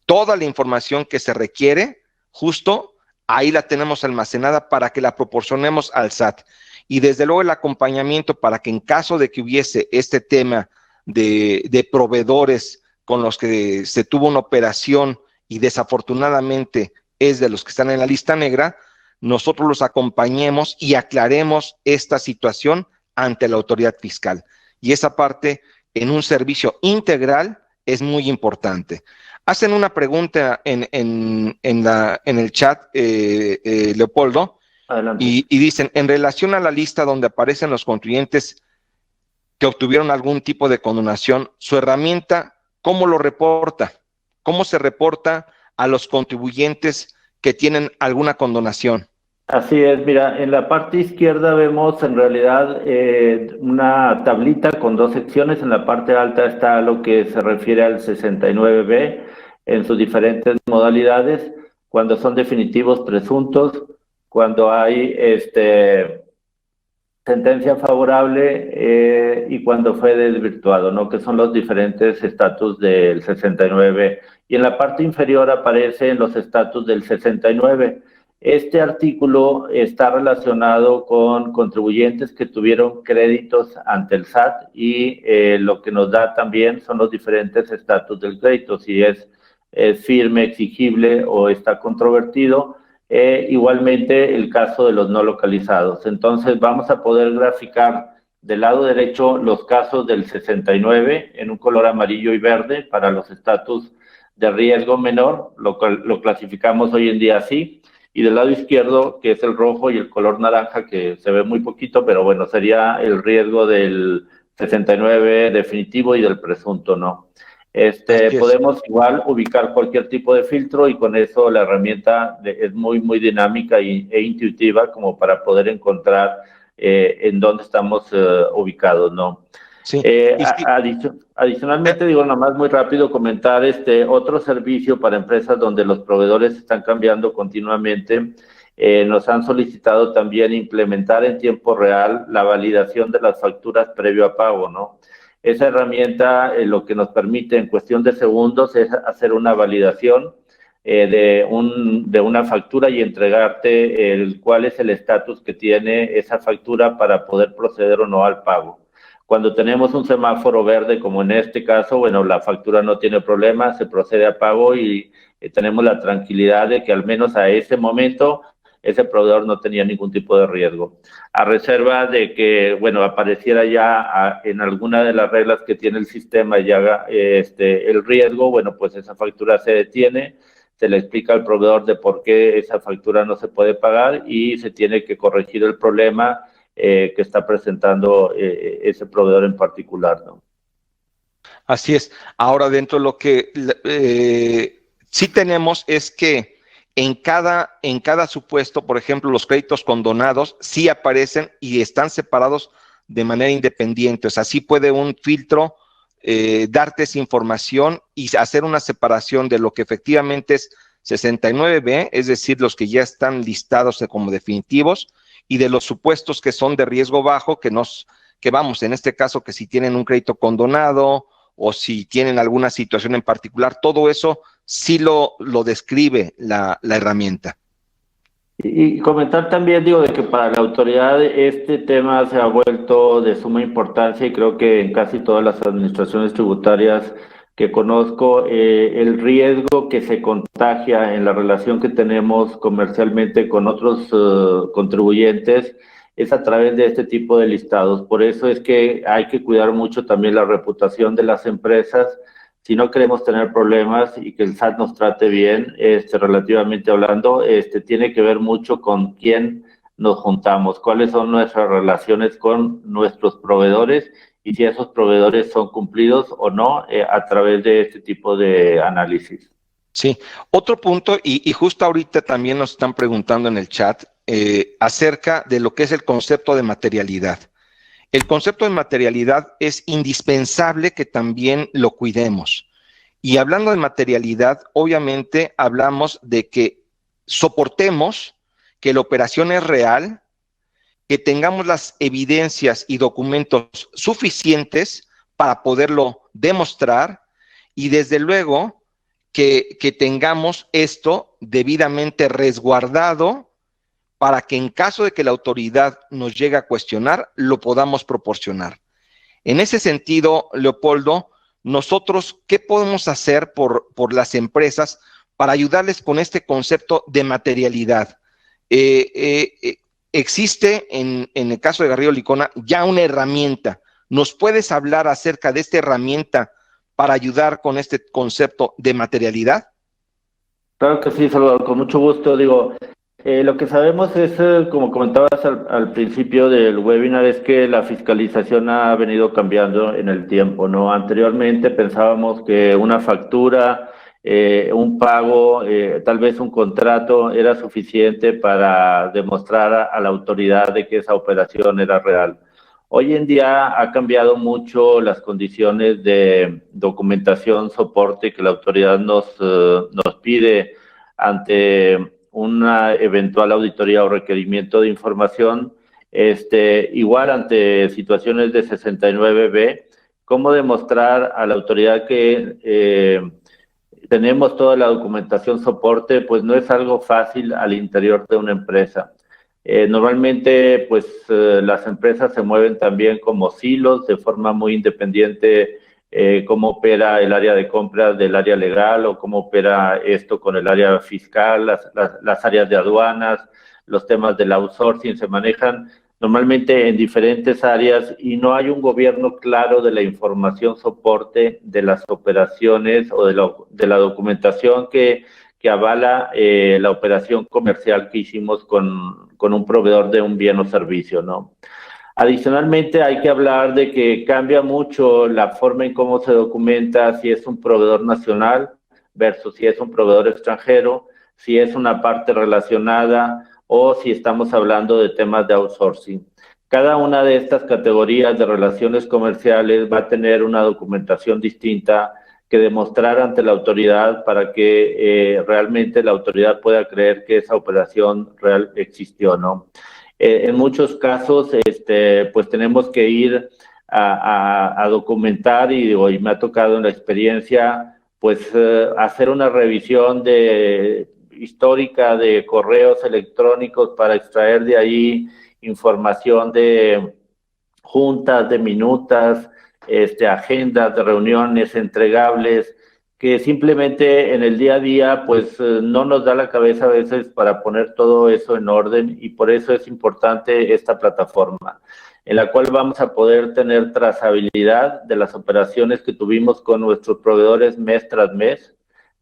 Speaker 1: toda la información que se requiere, justo ahí la tenemos almacenada para que la proporcionemos al SAT. Y desde luego el acompañamiento para que en caso de que hubiese este tema de proveedores con los que se tuvo una operación y desafortunadamente es de los que están en la lista negra, nosotros los acompañemos y aclaremos esta situación ante la autoridad fiscal. Y esa parte en un servicio integral es muy importante. Hacen una pregunta en el chat, Leopoldo, y dicen, en relación a la lista donde aparecen los contribuyentes que obtuvieron algún tipo de condonación, su herramienta, ¿cómo lo reporta? ¿Cómo se reporta a los contribuyentes que tienen alguna condonación?
Speaker 3: Así es, mira, en la parte izquierda vemos en realidad una tablita con dos secciones. En la parte alta está lo que se refiere al 69B en sus diferentes modalidades, cuando son definitivos presuntos, cuando hay sentencia favorable y cuando fue desvirtuado, ¿no? Que son los diferentes estatus del 69. Y en la parte inferior aparecen los estatus del 69. Este artículo está relacionado con contribuyentes que tuvieron créditos ante el SAT y lo que nos da también son los diferentes estatus del crédito, si es firme, exigible o está controvertido. Igualmente el caso de los no localizados. Entonces vamos a poder graficar del lado derecho los casos del 69 en un color amarillo y verde para los estatus de riesgo menor, lo clasificamos hoy en día así, y del lado izquierdo, que es el rojo y el color naranja, que se ve muy poquito, pero bueno, sería el riesgo del 69 definitivo y del presunto no.
Speaker 1: Así es.
Speaker 3: Podemos igual ubicar cualquier tipo de filtro y con eso la herramienta es muy dinámica e intuitiva como para poder encontrar en dónde estamos ubicados, ¿no?
Speaker 1: Sí. Y sí,
Speaker 3: Adicionalmente, digo, nada más muy rápido comentar otro servicio para empresas donde los proveedores están cambiando continuamente. Nos han solicitado también implementar en tiempo real la validación de las facturas previo a pago, ¿no? Esa herramienta lo que nos permite en cuestión de segundos es hacer una validación de una factura y entregarte cuál es el estatus que tiene esa factura para poder proceder o no al pago. Cuando tenemos un semáforo verde, como en este caso, bueno, la factura no tiene problema, se procede a pago y tenemos la tranquilidad de que al menos a ese momento ese proveedor no tenía ningún tipo de riesgo. A reserva de que, bueno, apareciera ya en alguna de las reglas que tiene el sistema ya el riesgo, bueno, pues esa factura se detiene, se le explica al proveedor de por qué esa factura no se puede pagar y se tiene que corregir el problema que está presentando ese proveedor en particular, ¿no?
Speaker 1: así es. Ahora, dentro de lo que sí tenemos es que en cada supuesto, por ejemplo, los créditos condonados sí aparecen y están separados de manera independiente. O sea, sí puede un filtro darte esa información y hacer una separación de lo que efectivamente es 69B, es decir, los que ya están listados como definitivos, y de los supuestos que son de riesgo bajo, que vamos, en este caso, que si tienen un crédito condonado o si tienen alguna situación en particular, todo eso sí lo describe la herramienta.
Speaker 3: Y comentar también, digo, de que para la autoridad este tema se ha vuelto de suma importancia y creo que en casi todas las administraciones tributarias que conozco, el riesgo que se contagia en la relación que tenemos comercialmente con otros contribuyentes es a través de este tipo de listados. Por eso es que hay que cuidar mucho también la reputación de las empresas si no queremos tener problemas y que el SAT nos trate bien, relativamente hablando, tiene que ver mucho con quién nos juntamos, cuáles son nuestras relaciones con nuestros proveedores y si esos proveedores son cumplidos o no a través de este tipo de análisis.
Speaker 1: Sí, otro punto, y justo ahorita también nos están preguntando en el chat acerca de lo que es el concepto de materialidad. El concepto de materialidad es indispensable que también lo cuidemos. Y hablando de materialidad, obviamente hablamos de que soportemos que la operación es real, que tengamos las evidencias y documentos suficientes para poderlo demostrar y desde luego que tengamos esto debidamente resguardado para que en caso de que la autoridad nos llegue a cuestionar, lo podamos proporcionar. En ese sentido, Leopoldo, nosotros, ¿qué podemos hacer por las empresas para ayudarles con este concepto de materialidad? Existe en el caso de Garrido Licona ya una herramienta. ¿Nos puedes hablar acerca de esta herramienta para ayudar con este concepto de materialidad?
Speaker 3: Claro que sí, Salvador, con mucho gusto. Digo, lo que sabemos es, como comentabas al principio del webinar, es que la fiscalización ha venido cambiando en el tiempo, ¿no? Anteriormente pensábamos que una factura, un pago, tal vez un contrato era suficiente para demostrar a la autoridad de que esa operación era real. Hoy en día ha cambiado mucho las condiciones de documentación, soporte que la autoridad nos pide ante una eventual auditoría o requerimiento de información, igual ante situaciones de 69B, cómo demostrar a la autoridad que tenemos toda la documentación soporte, pues no es algo fácil al interior de una empresa. Normalmente, pues las empresas se mueven también como silos de forma muy independiente, cómo opera el área de compras del área legal o cómo opera esto con el área fiscal, las áreas de aduanas, los temas del outsourcing se manejan normalmente en diferentes áreas y no hay un gobierno claro de la información soporte de las operaciones o de la documentación que avala la operación comercial que hicimos con un proveedor de un bien o servicio, ¿no? Adicionalmente, hay que hablar de que cambia mucho la forma en cómo se documenta si es un proveedor nacional versus si es un proveedor extranjero, si es una parte relacionada o si estamos hablando de temas de outsourcing. Cada una de estas categorías de relaciones comerciales va a tener una documentación distinta que demostrar ante la autoridad para que realmente la autoridad pueda creer que esa operación real existió, ¿no? En muchos casos, pues tenemos que ir a documentar y me ha tocado en la experiencia, pues hacer una revisión histórica de correos electrónicos para extraer de ahí información de juntas, de minutas, agendas de reuniones entregables, que simplemente en el día a día pues no nos da la cabeza a veces para poner todo eso en orden, y por eso es importante esta plataforma en la cual vamos a poder tener trazabilidad de las operaciones que tuvimos con nuestros proveedores mes tras mes,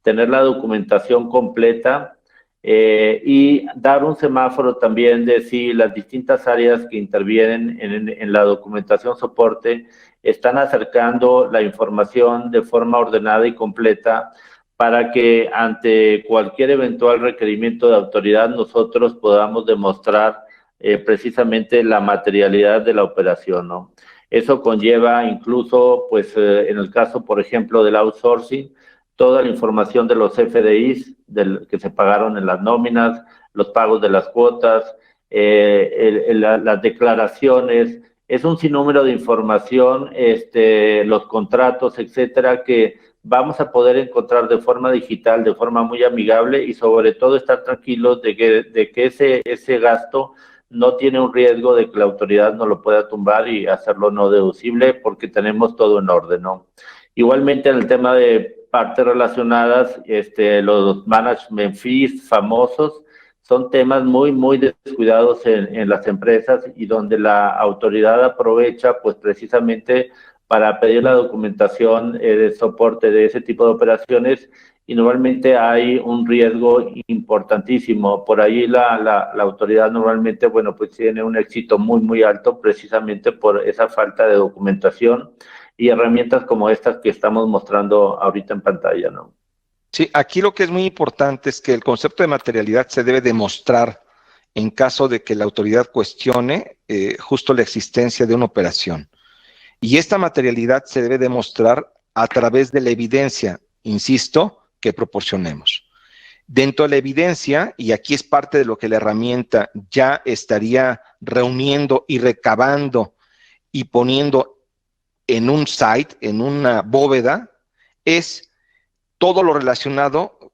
Speaker 3: tener la documentación completa y dar un semáforo también de si las distintas áreas que intervienen en la documentación soporte están acercando la información de forma ordenada y completa para que ante cualquier eventual requerimiento de autoridad nosotros podamos demostrar precisamente la materialidad de la operación, ¿no? Eso conlleva incluso, pues, en el caso, por ejemplo, del outsourcing, toda la información de los FDIs que se pagaron en las nóminas, los pagos de las cuotas, las declaraciones, es un sinnúmero de información, los contratos, etcétera, que vamos a poder encontrar de forma digital, de forma muy amigable, y sobre todo estar tranquilos de que ese gasto no tiene un riesgo de que la autoridad no lo pueda tumbar y hacerlo no deducible, porque tenemos todo en orden, ¿no? Igualmente en el tema de partes relacionadas, los management fees famosos, son temas muy, muy descuidados en las empresas, y donde la autoridad aprovecha pues precisamente para pedir la documentación de soporte de ese tipo de operaciones, y normalmente hay un riesgo importantísimo. Por ahí la autoridad normalmente, bueno, pues tiene un éxito muy, muy alto precisamente por esa falta de documentación y herramientas como estas que estamos mostrando ahorita en pantalla, ¿no?
Speaker 1: Sí, aquí lo que es muy importante es que el concepto de materialidad se debe demostrar en caso de que la autoridad cuestione justo la existencia de una operación. Y esta materialidad se debe demostrar a través de la evidencia, insisto, que proporcionemos. Dentro de la evidencia, y aquí es parte de lo que la herramienta ya estaría reuniendo y recabando y poniendo en un site, en una bóveda, es todo lo relacionado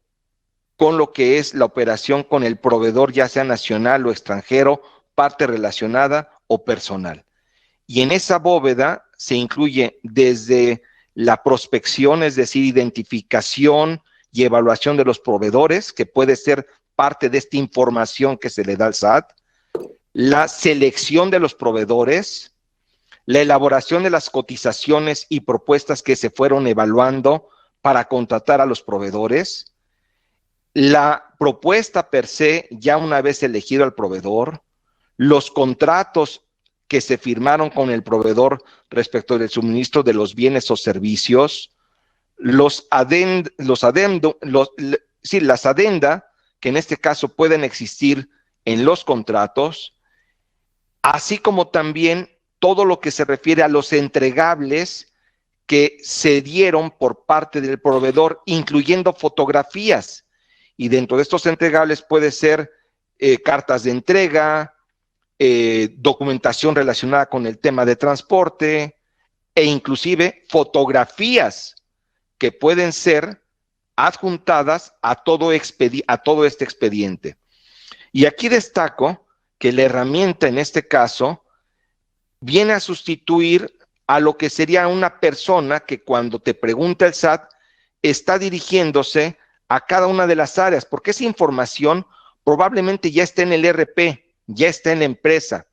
Speaker 1: con lo que es la operación con el proveedor, ya sea nacional o extranjero, parte relacionada o personal. Y en esa bóveda se incluye desde la prospección, es decir, identificación y evaluación de los proveedores, que puede ser parte de esta información que se le da al SAT, la selección de los proveedores, la elaboración de las cotizaciones y propuestas que se fueron evaluando para contratar a los proveedores, la propuesta per se ya una vez elegido al proveedor, los contratos que se firmaron con el proveedor respecto del suministro de los bienes o servicios, las adenda, que en este caso pueden existir en los contratos, así como también todo lo que se refiere a los entregables que se dieron por parte del proveedor, incluyendo fotografías. Y dentro de estos entregables puede ser cartas de entrega, documentación relacionada con el tema de transporte, e inclusive fotografías que pueden ser adjuntadas a todo este expediente. Y aquí destaco que la herramienta en este caso viene a sustituir a lo que sería una persona que cuando te pregunta el SAT está dirigiéndose a cada una de las áreas, porque esa información probablemente ya está en el ERP, ya está en la empresa.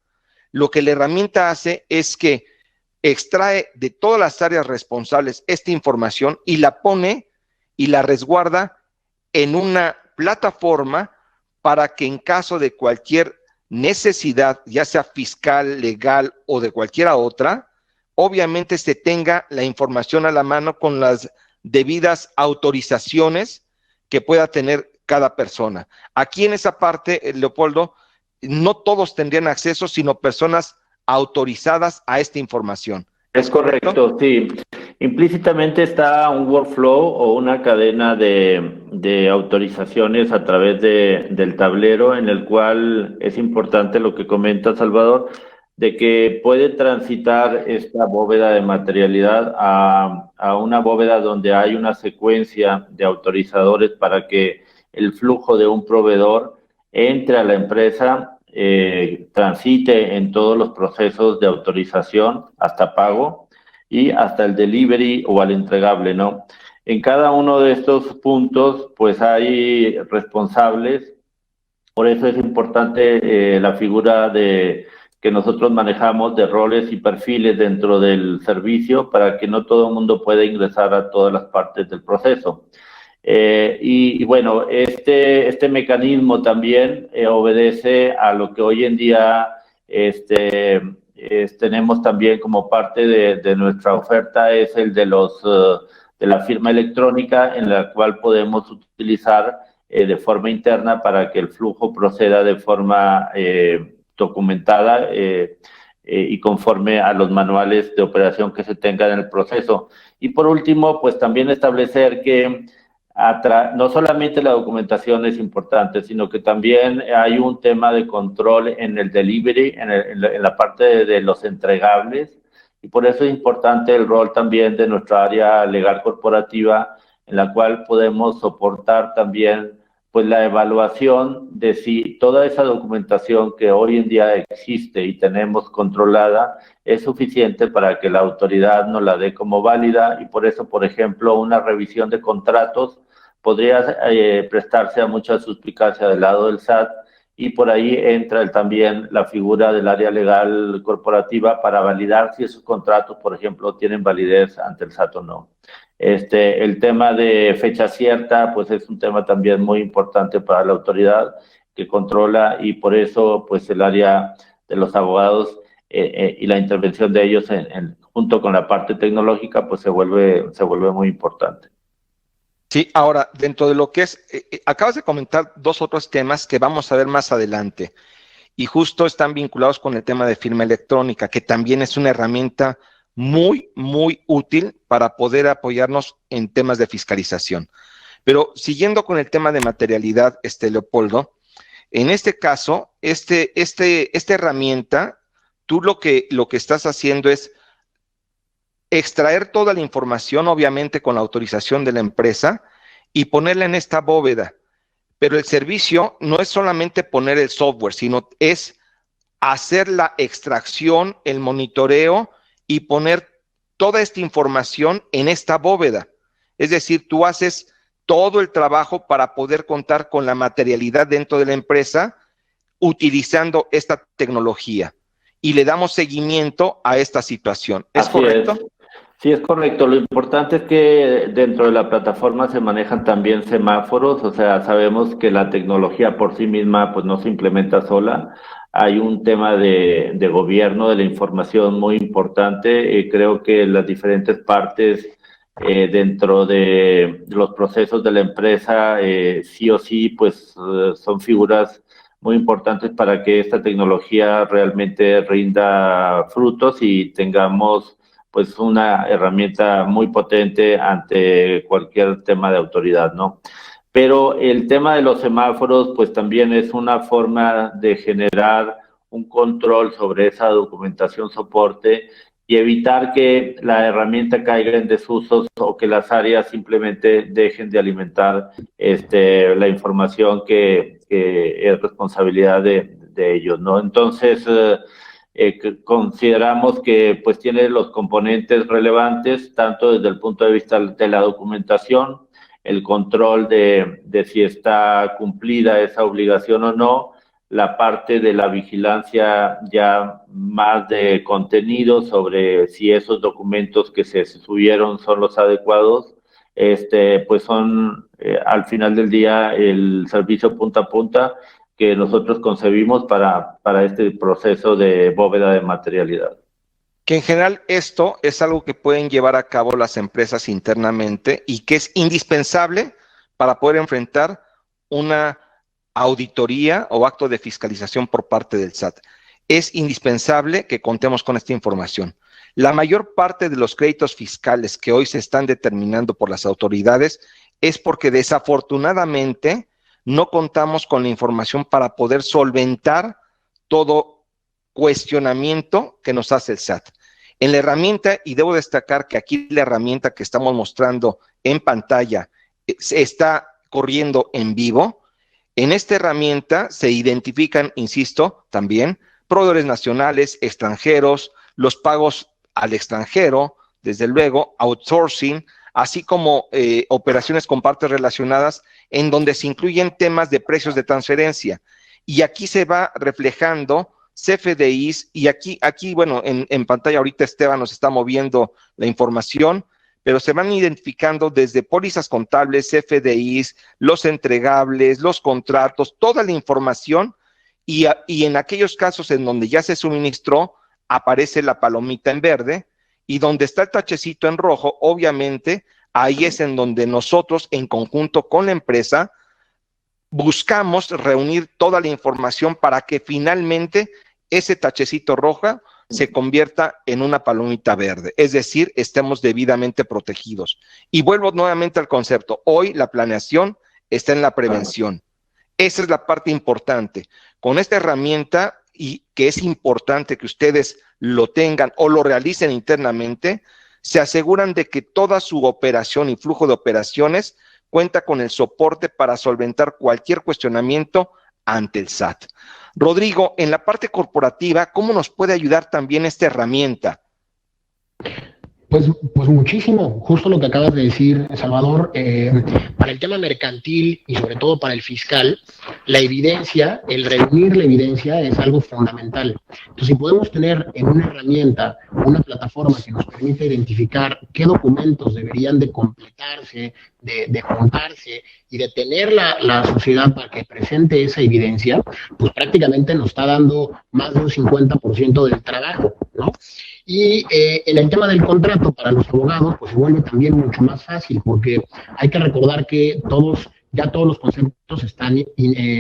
Speaker 1: Lo que la herramienta hace es que extrae de todas las áreas responsables esta información y la pone y la resguarda en una plataforma para que en caso de cualquier necesidad, ya sea fiscal, legal o de cualquiera otra, obviamente se tenga la información a la mano con las debidas autorizaciones que pueda tener cada persona. Aquí en esa parte, Leopoldo, no todos tendrían acceso, sino personas autorizadas a esta información.
Speaker 3: Es correcto, sí. Implícitamente está un workflow o una cadena de autorizaciones a través del tablero, en el cual es importante lo que comenta Salvador, de que puede transitar esta bóveda de materialidad a una bóveda donde hay una secuencia de autorizadores para que el flujo de un proveedor entre a la empresa, transite en todos los procesos de autorización hasta pago y hasta el delivery o al entregable, ¿no? En cada uno de estos puntos, pues hay responsables. Por eso es importante la figura que nosotros manejamos de roles y perfiles dentro del servicio para que no todo el mundo pueda ingresar a todas las partes del proceso. Y bueno, este mecanismo también obedece a lo que hoy en día tenemos también como parte de nuestra oferta, es el de la firma electrónica, en la cual podemos utilizar de forma interna para que el flujo proceda de forma documentada y conforme a los manuales de operación que se tengan en el proceso. Y por último, pues también establecer que no solamente la documentación es importante, sino que también hay un tema de control en el delivery, en la parte de los entregables, y por eso es importante el rol también de nuestra área legal corporativa, en la cual podemos soportar también pues la evaluación de si toda esa documentación que hoy en día existe y tenemos controlada es suficiente para que la autoridad nos la dé como válida, y por eso, por ejemplo, una revisión de contratos podría prestarse a mucha suspicacia del lado del SAT, y por ahí entra también la figura del área legal corporativa para validar si esos contratos, por ejemplo, tienen validez ante el SAT o no. El tema de fecha cierta, pues es un tema también muy importante para la autoridad que controla, y por eso, pues el área de los abogados y la intervención de ellos junto con la parte tecnológica, pues se vuelve muy importante.
Speaker 1: Sí, ahora, dentro de lo que es, acabas de comentar dos otros temas que vamos a ver más adelante, y justo están vinculados con el tema de firma electrónica, que también es una herramienta muy, muy útil para poder apoyarnos en temas de fiscalización. Pero siguiendo con el tema de materialidad, Leopoldo, en este caso, esta herramienta, tú lo que estás haciendo es extraer toda la información, obviamente con la autorización de la empresa, y ponerla en esta bóveda. Pero el servicio no es solamente poner el software, sino es hacer la extracción, el monitoreo y poner toda esta información en esta bóveda. Es decir, tú haces todo el trabajo para poder contar con la materialidad dentro de la empresa utilizando esta tecnología, y le damos seguimiento a esta situación. ¿Es correcto?
Speaker 3: Sí, es correcto. Lo importante es que dentro de la plataforma se manejan también semáforos, o sea, sabemos que la tecnología por sí misma pues no se implementa sola. Hay un tema de gobierno de la información muy importante. Creo que las diferentes partes dentro de los procesos de la empresa, sí o sí, pues son figuras muy importantes para que esta tecnología realmente rinda frutos y tengamos pues una herramienta muy potente ante cualquier tema de autoridad, ¿no? Pero el tema de los semáforos, pues también es una forma de generar un control sobre esa documentación soporte y evitar que la herramienta caiga en desusos o que las áreas simplemente dejen de alimentar la información que es responsabilidad de ellos, ¿no? Entonces, consideramos que pues tiene los componentes relevantes, tanto desde el punto de vista de la documentación, el control de si está cumplida esa obligación o no, la parte de la vigilancia ya más de contenido sobre si esos documentos que se subieron son los adecuados, pues son al final del día el servicio punta a punta que nosotros concebimos para este proceso de bóveda de materialidad.
Speaker 1: Que en general esto es algo que pueden llevar a cabo las empresas internamente y que es indispensable para poder enfrentar una auditoría o acto de fiscalización por parte del SAT. Es indispensable que contemos con esta información. La mayor parte de los créditos fiscales que hoy se están determinando por las autoridades es porque desafortunadamente no contamos con la información para poder solventar todo cuestionamiento que nos hace el SAT. En la herramienta, y debo destacar que aquí la herramienta que estamos mostrando en pantalla está corriendo en vivo. En esta herramienta se identifican, insisto, también proveedores nacionales, extranjeros, los pagos al extranjero, desde luego, outsourcing, así como operaciones con partes relacionadas en donde se incluyen temas de precios de transferencia. Y aquí se va reflejando CFDIs, y aquí bueno, en pantalla ahorita Esteban nos está moviendo la información, pero se van identificando desde pólizas contables, CFDIs, los entregables, los contratos, toda la información, y en aquellos casos en donde ya se suministró, aparece la palomita en verde, y donde está el tachecito en rojo, obviamente, ahí es en donde nosotros, en conjunto con la empresa, buscamos reunir toda la información para que finalmente ese tachecito roja se convierta en una palomita verde, es decir, estemos debidamente protegidos. Y vuelvo nuevamente al concepto, hoy la planeación está en la prevención. Esa es la parte importante. Con esta herramienta, y que es importante que ustedes lo tengan o lo realicen internamente, se aseguran de que toda su operación y flujo de operaciones cuenta con el soporte para solventar cualquier cuestionamiento ante el SAT. Rodrigo, en la parte corporativa, ¿cómo nos puede ayudar también esta herramienta?
Speaker 2: Pues muchísimo, justo lo que acabas de decir, Salvador, para el tema mercantil y sobre todo para el fiscal, la evidencia, el reunir la evidencia es algo fundamental. Entonces, si podemos tener en una herramienta, una plataforma que nos permita identificar qué documentos deberían de completarse, de juntarse y de tener la sociedad para que presente esa evidencia, pues prácticamente nos está dando más de un 50% del trabajo, ¿no? Y en el tema del contrato para los abogados, pues se vuelve también mucho más fácil, porque hay que recordar que ya todos los conceptos están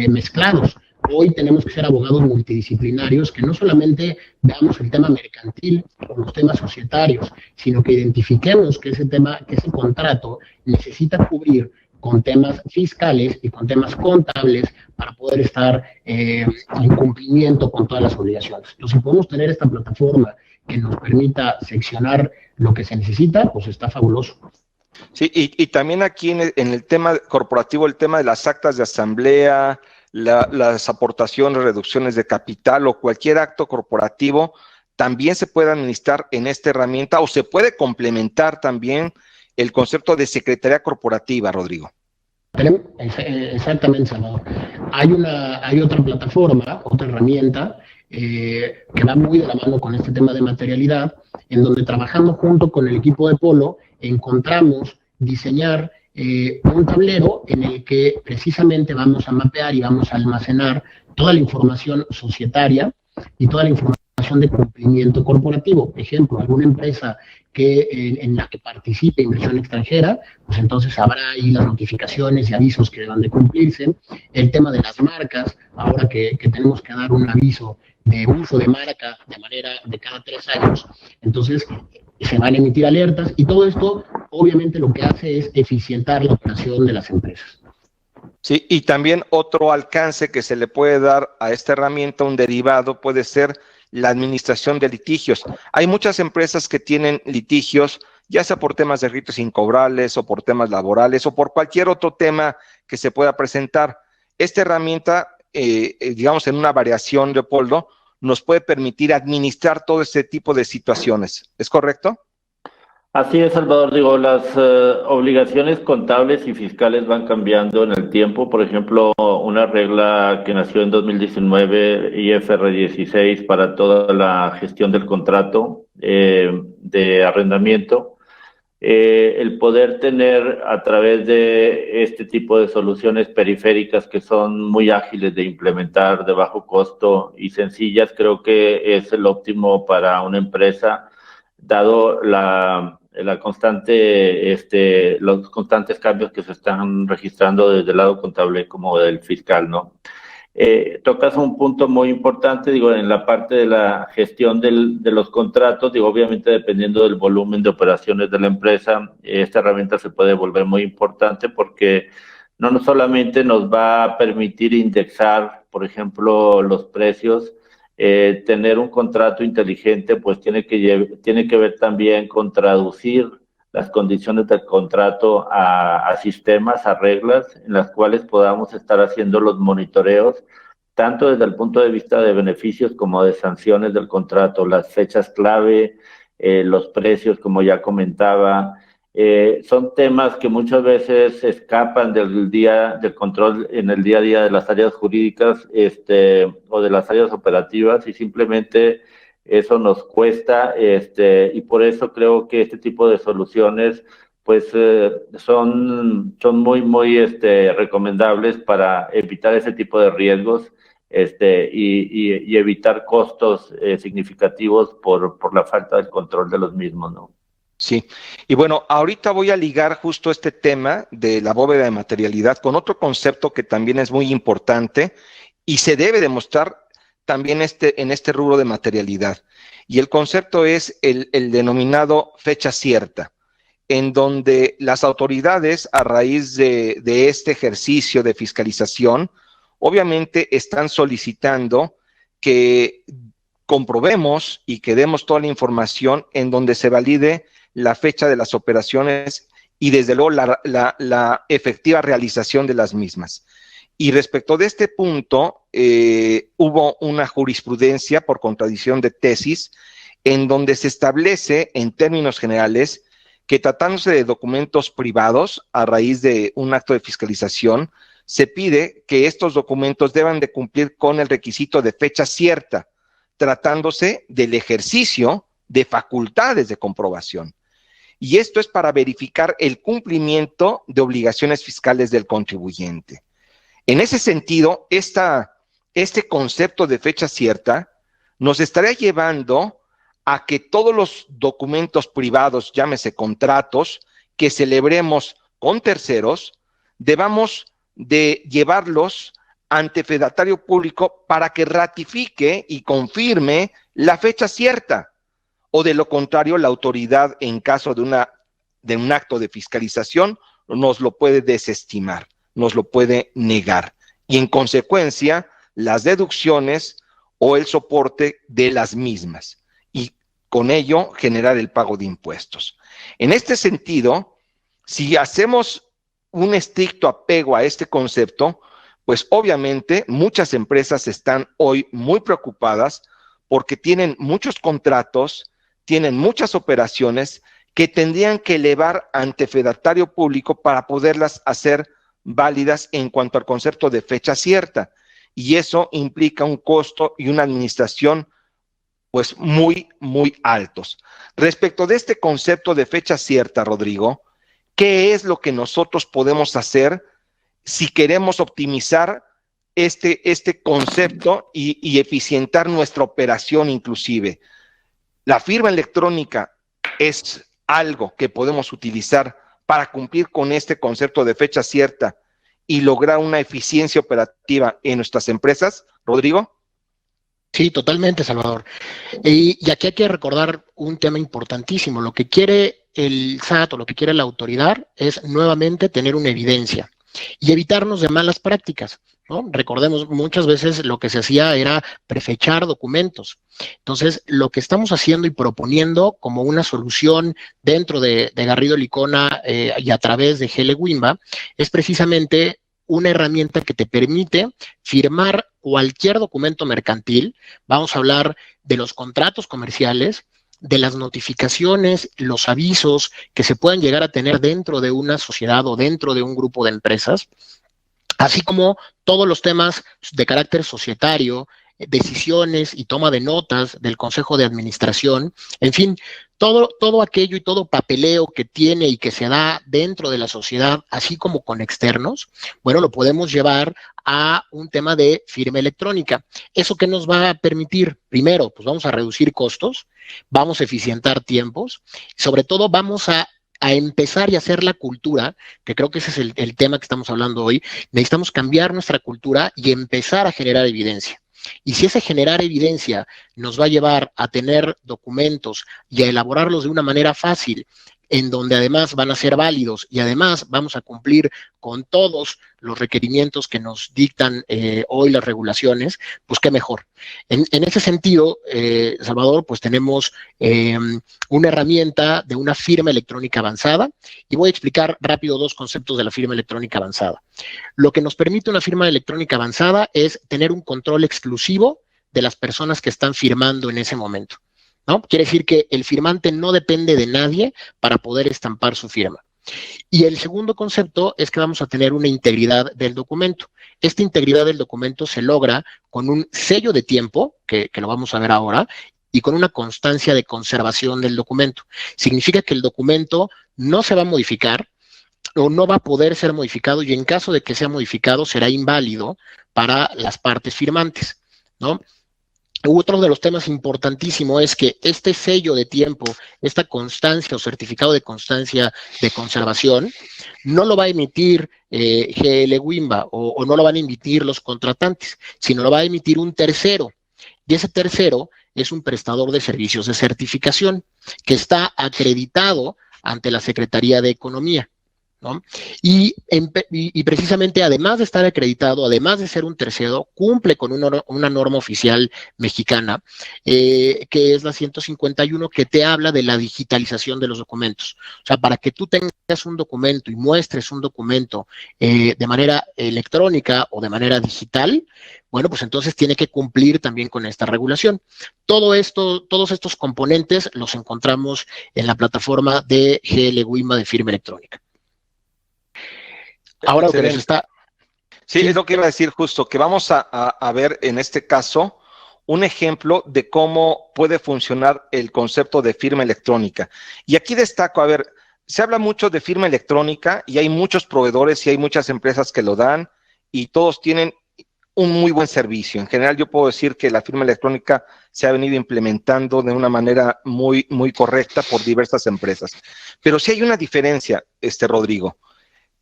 Speaker 2: mezclados. Hoy tenemos que ser abogados multidisciplinarios, que no solamente veamos el tema mercantil o los temas societarios, sino que identifiquemos que ese contrato necesita cubrir con temas fiscales y con temas contables para poder estar en cumplimiento con todas las obligaciones. Entonces, si podemos tener esta plataforma que nos permita seccionar lo que se necesita, pues está fabuloso.
Speaker 1: Sí, y también aquí en el tema corporativo, el tema de las actas de asamblea, las aportaciones, reducciones de capital o cualquier acto corporativo, también se puede administrar en esta herramienta o se puede complementar también el concepto de secretaría corporativa, Rodrigo.
Speaker 2: Exactamente, Salvador. Hay otra plataforma, otra herramienta que va muy de la mano con este tema de materialidad, en donde trabajando junto con el equipo de Polo encontramos diseñar un tablero en el que precisamente vamos a mapear y vamos a almacenar toda la información societaria y toda la información de cumplimiento corporativo. Ejemplo, alguna empresa en la que participe inversión extranjera, pues entonces habrá ahí las notificaciones y avisos que deban de cumplirse. El tema de las marcas, ahora que tenemos que dar un aviso de uso de marca de manera de cada 3 años, entonces se van a emitir alertas y todo esto obviamente lo que hace es eficientar la operación de las empresas.
Speaker 1: Sí, y también otro alcance que se le puede dar a esta herramienta, un derivado, puede ser la administración de litigios. Hay muchas empresas que tienen litigios, ya sea por temas de ritos incobrables o por temas laborales o por cualquier otro tema que se pueda presentar. Esta herramienta, digamos en una variación, Leopoldo, nos puede permitir administrar todo este tipo de situaciones. ¿Es correcto?
Speaker 3: Así es, Salvador. Digo, las obligaciones contables y fiscales van cambiando en el tiempo. Por ejemplo, una regla que nació en 2019, IFR 16, para toda la gestión del contrato de arrendamiento, el poder tener a través de este tipo de soluciones periféricas que son muy ágiles de implementar, de bajo costo y sencillas, creo que es el óptimo para una empresa, dado la constante, los constantes cambios que se están registrando desde el lado contable como del fiscal, ¿no? Tocas un punto muy importante, digo, en la parte de la gestión de los contratos, digo, obviamente dependiendo del volumen de operaciones de la empresa, esta herramienta se puede volver muy importante porque no solamente nos va a permitir indexar, por ejemplo, los precios, tener un contrato inteligente, pues tiene que ver también con traducir las condiciones del contrato a sistemas, a reglas en las cuales podamos estar haciendo los monitoreos, tanto desde el punto de vista de beneficios como de sanciones del contrato, las fechas clave, los precios, como ya comentaba. Son temas que muchas veces escapan del control en el día a día de las áreas jurídicas o de las áreas operativas, y simplemente eso nos cuesta, y por eso creo que este tipo de soluciones pues son muy recomendables para evitar ese tipo de riesgos, y evitar costos significativos por la falta del control de los mismos, ¿no?
Speaker 1: Sí, y bueno, ahorita voy a ligar justo este tema de la bóveda de materialidad con otro concepto que también es muy importante y se debe demostrar también en este rubro de materialidad. Y el concepto es el denominado fecha cierta, en donde las autoridades, a raíz de este ejercicio de fiscalización, obviamente están solicitando que comprobemos y que demos toda la información en donde se valide la fecha de las operaciones y desde luego la efectiva realización de las mismas. Y respecto de este punto, hubo una jurisprudencia por contradicción de tesis en donde se establece en términos generales que tratándose de documentos privados a raíz de un acto de fiscalización, se pide que estos documentos deban de cumplir con el requisito de fecha cierta, tratándose del ejercicio de facultades de comprobación. Y esto es para verificar el cumplimiento de obligaciones fiscales del contribuyente. En ese sentido, este concepto de fecha cierta nos estaría llevando a que todos los documentos privados, llámese contratos, que celebremos con terceros, debamos de llevarlos ante fedatario público para que ratifique y confirme la fecha cierta. O de lo contrario, la autoridad, en caso de un acto de fiscalización, nos lo puede desestimar, nos lo puede negar. Y en consecuencia, las deducciones o el soporte de las mismas. Y con ello, generar el pago de impuestos. En este sentido, si hacemos un estricto apego a este concepto, pues obviamente muchas empresas están hoy muy preocupadas porque tienen muchos contratos, tienen muchas operaciones que tendrían que elevar ante fedatario público para poderlas hacer válidas en cuanto al concepto de fecha cierta. Y eso implica un costo y una administración pues muy, muy altos. Respecto de este concepto de fecha cierta, Rodrigo, ¿qué es lo que nosotros podemos hacer si queremos optimizar este concepto y eficientar nuestra operación inclusive? La firma electrónica es algo que podemos utilizar para cumplir con este concepto de fecha cierta y lograr una eficiencia operativa en nuestras empresas, Rodrigo.
Speaker 2: Sí, totalmente, Salvador. Y aquí hay que recordar un tema importantísimo. Lo que quiere el SAT o lo que quiere la autoridad es nuevamente tener una evidencia y evitarnos de malas prácticas, ¿no? Recordemos, muchas veces lo que se hacía era prefechar documentos. Entonces, lo que estamos haciendo y proponiendo como una solución dentro de Garrido Licona y a través de GL Wimba es precisamente una herramienta que te permite firmar cualquier documento mercantil. Vamos a hablar de los contratos comerciales, de las notificaciones, los avisos que se puedan llegar a tener dentro de una sociedad o dentro de un grupo de empresas, así como todos los temas de carácter societario, decisiones y toma de notas del Consejo de Administración, en fin, todo aquello y todo papeleo que tiene y que se da dentro de la sociedad, así como con externos, bueno, lo podemos llevar a un tema de firma electrónica. ¿Eso qué nos va a permitir? Primero, pues vamos a reducir costos, vamos a eficientar tiempos, sobre todo vamos a empezar y hacer la cultura, que creo que ese es el tema que estamos hablando hoy. Necesitamos cambiar nuestra cultura y empezar a generar evidencia. Y si ese generar evidencia nos va a llevar a tener documentos y a elaborarlos de una manera fácil, en donde además van a ser válidos y además vamos a cumplir con todos los requerimientos que nos dictan hoy las regulaciones, pues qué mejor. En ese sentido, Salvador, pues tenemos una herramienta de una firma electrónica avanzada y voy a explicar rápido dos conceptos de la firma electrónica avanzada. Lo que nos permite una firma electrónica avanzada es tener un control exclusivo de las personas que están firmando en ese momento, ¿no? Quiere decir que el firmante no depende de nadie para poder estampar su firma. Y el segundo concepto es que vamos a tener una integridad del documento. Esta integridad del documento se logra con un sello de tiempo, que lo vamos a ver ahora, y con una constancia de conservación del documento. Significa que el documento no se va a modificar o no va a poder ser modificado, y en caso de que sea modificado será inválido para las partes firmantes, ¿no? Otro de los temas importantísimo es que este sello de tiempo, esta constancia o certificado de constancia de conservación, no lo va a emitir GL Wimba o no lo van a emitir los contratantes, sino lo va a emitir un tercero. Y ese tercero es un prestador de servicios de certificación que está acreditado ante la Secretaría de Economía, ¿no? Y precisamente, además de estar acreditado, además de ser un tercero, cumple con una norma oficial mexicana, que es la 151, que te habla de la digitalización de los documentos. O sea, para que tú tengas un documento y muestres un documento de manera electrónica o de manera digital, bueno, pues entonces tiene que cumplir también con esta regulación. Todo esto, todos estos componentes los encontramos en la plataforma de GL Wimba de firma electrónica. Ahora lo que nos está...
Speaker 1: Sí, es lo que iba a decir justo, que vamos a ver en este caso un ejemplo de cómo puede funcionar el concepto de firma electrónica. Y aquí destaco, a ver, se habla mucho de firma electrónica y hay muchos proveedores y hay muchas empresas que lo dan y todos tienen un muy buen servicio. En general yo puedo decir que la firma electrónica se ha venido implementando de una manera muy, muy correcta por diversas empresas. Pero sí hay una diferencia, Rodrigo.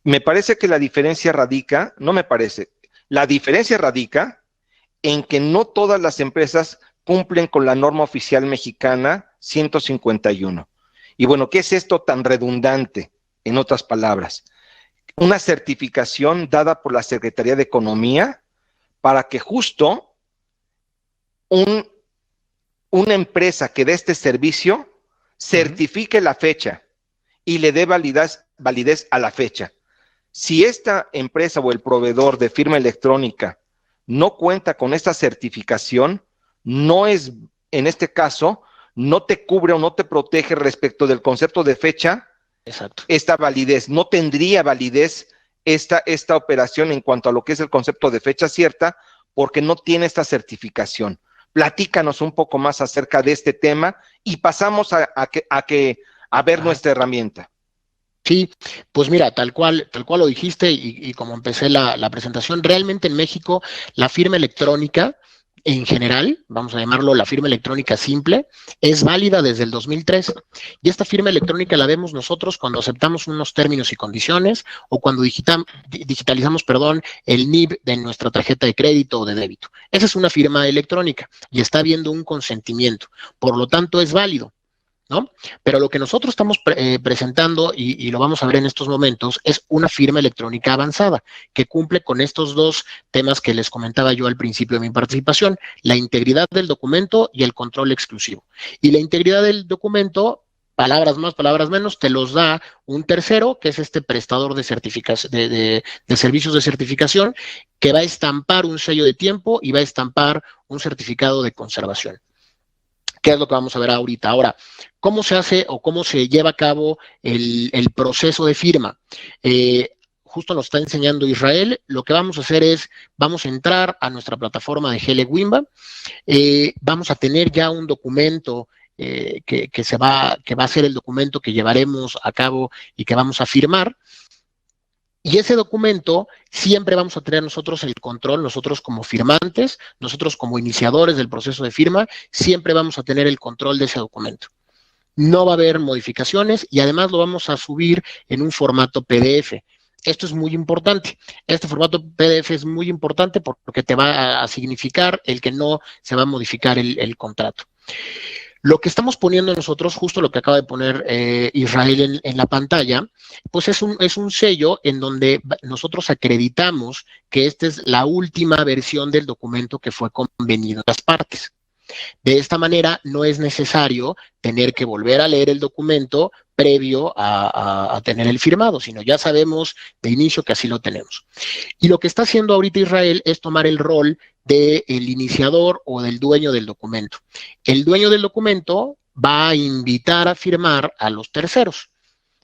Speaker 1: Me parece que la diferencia radica, no me parece, la diferencia radica en que no todas las empresas cumplen con la norma oficial mexicana 151. Y bueno, ¿qué es esto tan redundante? En otras palabras, una certificación dada por la Secretaría de Economía para que justo una empresa que dé este servicio certifique la fecha y le dé validez a la fecha. Si esta empresa o el proveedor de firma electrónica no cuenta con esta certificación, no es, en este caso, no te cubre o no te protege respecto del concepto de fecha.
Speaker 2: Exacto.
Speaker 1: Esta validez, no tendría validez esta operación en cuanto a lo que es el concepto de fecha cierta, porque no tiene esta certificación. Platícanos un poco más acerca de este tema y pasamos a ver nuestra herramienta.
Speaker 2: Sí, pues mira, tal cual lo dijiste y como empecé la presentación, realmente en México la firma electrónica en general, vamos a llamarlo la firma electrónica simple, es válida desde el 2003. Y esta firma electrónica la vemos nosotros cuando aceptamos unos términos y condiciones o cuando digitalizamos, el NIP de nuestra tarjeta de crédito o de débito. Esa es una firma electrónica y está habiendo un consentimiento, por lo tanto es válido, ¿no? Pero lo que nosotros estamos presentando, y lo vamos a ver en estos momentos, es una firma electrónica avanzada que cumple con estos dos temas que les comentaba yo al principio de mi participación: la integridad del documento y el control exclusivo. Y la integridad del documento, palabras más, palabras menos, te los da un tercero, que es este prestador de servicios de certificación, que va a estampar un sello de tiempo y va a estampar un certificado de conservación. ¿Qué es lo que vamos a ver ahorita? Ahora, ¿cómo se hace o cómo se lleva a cabo el proceso de firma? justo nos está enseñando Israel, lo que vamos a hacer es, vamos a entrar a nuestra plataforma de GL Wimba, vamos a tener ya un documento que va a ser el documento que llevaremos a cabo y que vamos a firmar. Y ese documento siempre vamos a tener nosotros el control, nosotros como firmantes, nosotros como iniciadores del proceso de firma, siempre vamos a tener el control de ese documento. No va a haber modificaciones y además lo vamos a subir en un formato PDF. Esto es muy importante. Este formato PDF es muy importante porque te va a significar el que no se va a modificar el contrato. Lo que estamos poniendo nosotros, justo lo que acaba de poner Israel en la pantalla, pues es un sello en donde nosotros acreditamos que esta es la última versión del documento que fue convenido en las partes. De esta manera no es necesario tener que volver a leer el documento previo a tener el firmado, sino ya sabemos de inicio que así lo tenemos. Y lo que está haciendo ahorita Israel es tomar el rol del iniciador o del dueño del documento. El dueño del documento va a invitar a firmar a los terceros,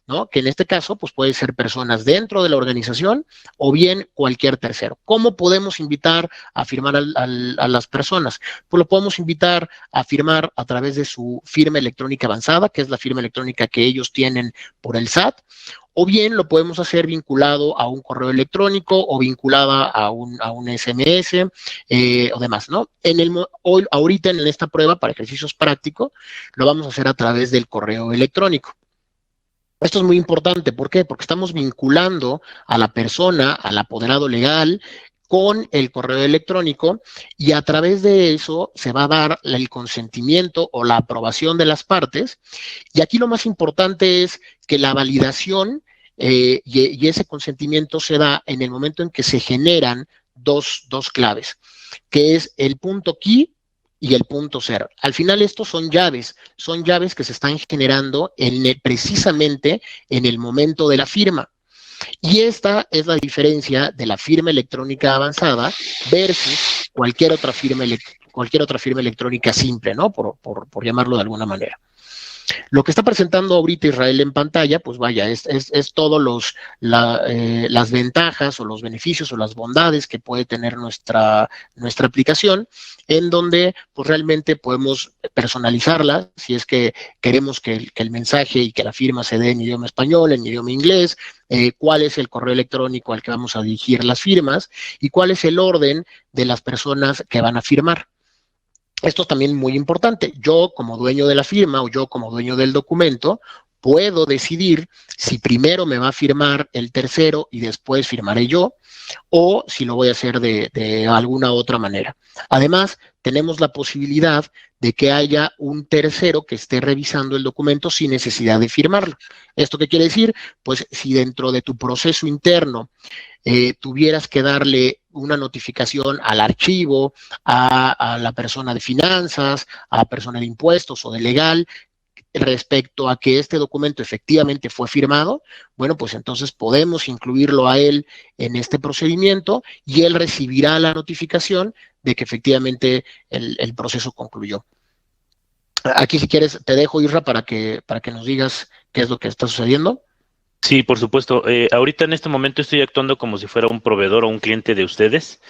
Speaker 2: ¿no? Que en este caso pues puede ser personas dentro de la organización o bien cualquier tercero. ¿Cómo podemos invitar a firmar a las personas? Pues lo podemos invitar a firmar a través de su firma electrónica avanzada, que es la firma electrónica que ellos tienen por el SAT, o bien lo podemos hacer vinculado a un correo electrónico o vinculada a un SMS o demás, ¿no? Ahorita en esta prueba para ejercicios prácticos lo vamos a hacer a través del correo electrónico. Esto es muy importante, ¿por qué? Porque estamos vinculando a la persona, al apoderado legal, con el correo electrónico y a través de eso se va a dar el consentimiento o la aprobación de las partes. Y aquí lo más importante es que la validación y ese consentimiento se da en el momento en que se generan dos claves, que es el punto key y el punto cero. Al final estos son llaves que se están generando precisamente en el momento de la firma. Y esta es la diferencia de la firma electrónica avanzada versus cualquier otra firma electrónica simple, ¿no? Por llamarlo de alguna manera. Lo que está presentando ahorita Israel en pantalla, pues vaya, es todos las ventajas o los beneficios o las bondades que puede tener nuestra aplicación, en donde pues realmente podemos personalizarla, si es que queremos que el mensaje y que la firma se dé en idioma español, en idioma inglés, cuál es el correo electrónico al que vamos a dirigir las firmas y cuál es el orden de las personas que van a firmar. Esto es también muy importante. Yo, como dueño de la firma o yo, como dueño del documento, puedo decidir si primero me va a firmar el tercero y después firmaré yo, o si lo voy a hacer de alguna otra manera. Además, tenemos la posibilidad de que haya un tercero que esté revisando el documento sin necesidad de firmarlo. ¿Esto qué quiere decir? Pues si dentro de tu proceso interno tuvieras que darle una notificación al archivo, a la persona de finanzas, a la persona de impuestos o de legal, respecto a que este documento efectivamente fue firmado, bueno, pues entonces podemos incluirlo a él en este procedimiento y él recibirá la notificación de que efectivamente el proceso concluyó. Aquí, si quieres, te dejo, Isra, para que nos digas qué es lo que está sucediendo.
Speaker 4: Sí, por supuesto. Ahorita en este momento estoy actuando como si fuera un proveedor o un cliente de ustedes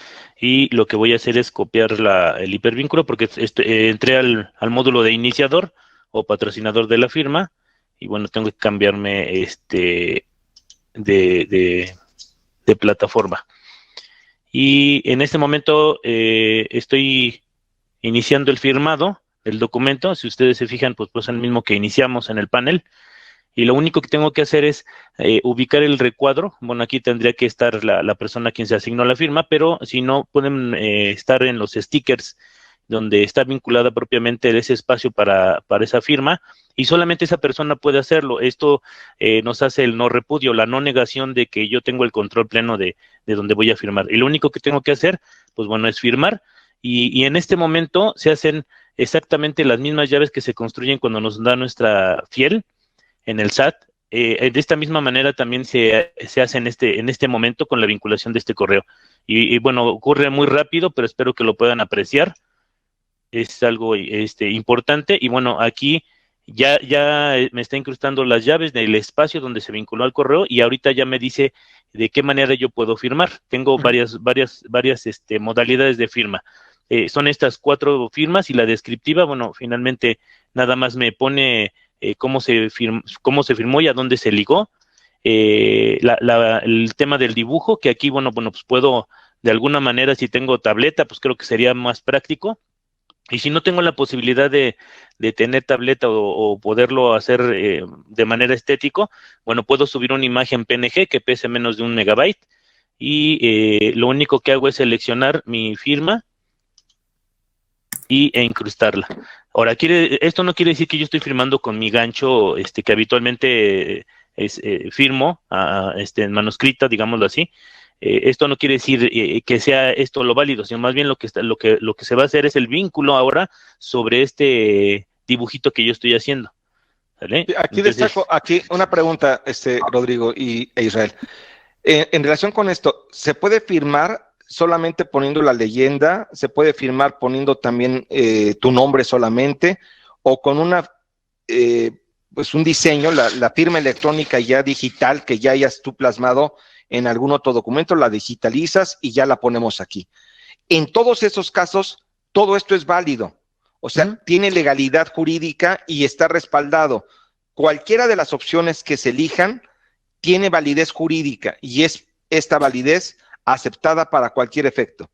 Speaker 4: y lo que voy a hacer es copiar el hipervínculo porque entré al módulo de iniciador o patrocinador de la firma y bueno, tengo que cambiarme de plataforma. Y en este momento estoy iniciando el firmado del documento. Si ustedes se fijan, pues es el mismo que iniciamos en el panel. Y lo único que tengo que hacer es ubicar el recuadro. Bueno, aquí tendría que estar la persona a quien se asignó la firma, pero si no, pueden estar en los stickers donde está vinculada propiamente ese espacio para esa firma, y solamente esa persona puede hacerlo. Esto nos hace el no repudio, la no negación de que yo tengo el control pleno de donde voy a firmar. Y lo único que tengo que hacer, pues bueno, es firmar, y en este momento se hacen exactamente las mismas llaves que se construyen cuando nos da nuestra fiel en el SAT. De esta misma manera también se hace en este momento con la vinculación de este correo. Y bueno, ocurre muy rápido, pero espero que lo puedan apreciar. Es algo importante. Y bueno, aquí ya me está incrustando las llaves del espacio donde se vinculó al correo y ahorita ya me dice de qué manera yo puedo firmar. Tengo varias modalidades de firma. Son estas 4 firmas y la descriptiva, bueno, finalmente nada más me pone cómo se firmó y a dónde se ligó. El tema del dibujo, que aquí, bueno, pues puedo, de alguna manera, si tengo tableta, pues creo que sería más práctico. Y si no tengo la posibilidad de tener tableta o poderlo hacer de manera estético, bueno, puedo subir una imagen PNG que pese menos de 1 megabyte y lo único que hago es seleccionar mi firma e incrustarla. Ahora, esto no quiere decir que yo estoy firmando con mi gancho que habitualmente firmo en manuscrita, digámoslo así. Esto no quiere decir que sea esto lo válido, sino más bien lo que se va a hacer es el vínculo ahora sobre este dibujito que yo estoy haciendo. ¿Vale?
Speaker 1: Aquí destaco una pregunta, Rodrigo e Israel. En relación con esto, ¿se puede firmar solamente poniendo la leyenda? ¿Se puede firmar poniendo también tu nombre solamente? ¿O con un diseño, la firma electrónica ya digital que ya hayas tú plasmado en algún otro documento, la digitalizas y ya la ponemos aquí? En todos esos casos, todo esto es válido. O sea, tiene legalidad jurídica y está respaldado. Cualquiera de las opciones que se elijan tiene validez jurídica y es esta validez aceptada para cualquier efecto.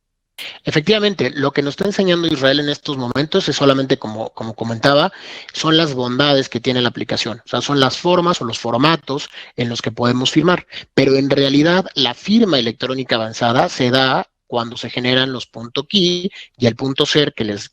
Speaker 2: Efectivamente, lo que nos está enseñando Israel en estos momentos es solamente, como comentaba, son las bondades que tiene la aplicación. O sea, son las formas o los formatos en los que podemos firmar. Pero en realidad, la firma electrónica avanzada se da cuando se generan los .key y el .ser que les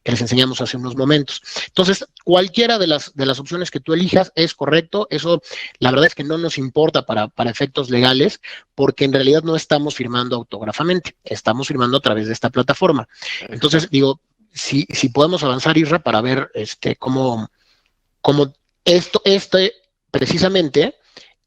Speaker 2: enseñamos hace unos momentos. Entonces, cualquiera de las opciones que tú elijas es correcto. Eso, la verdad es que no nos importa para efectos legales, porque en realidad no estamos firmando autógrafamente, estamos firmando a través de esta plataforma. Entonces, digo, si podemos avanzar, Isra, para ver cómo esto precisamente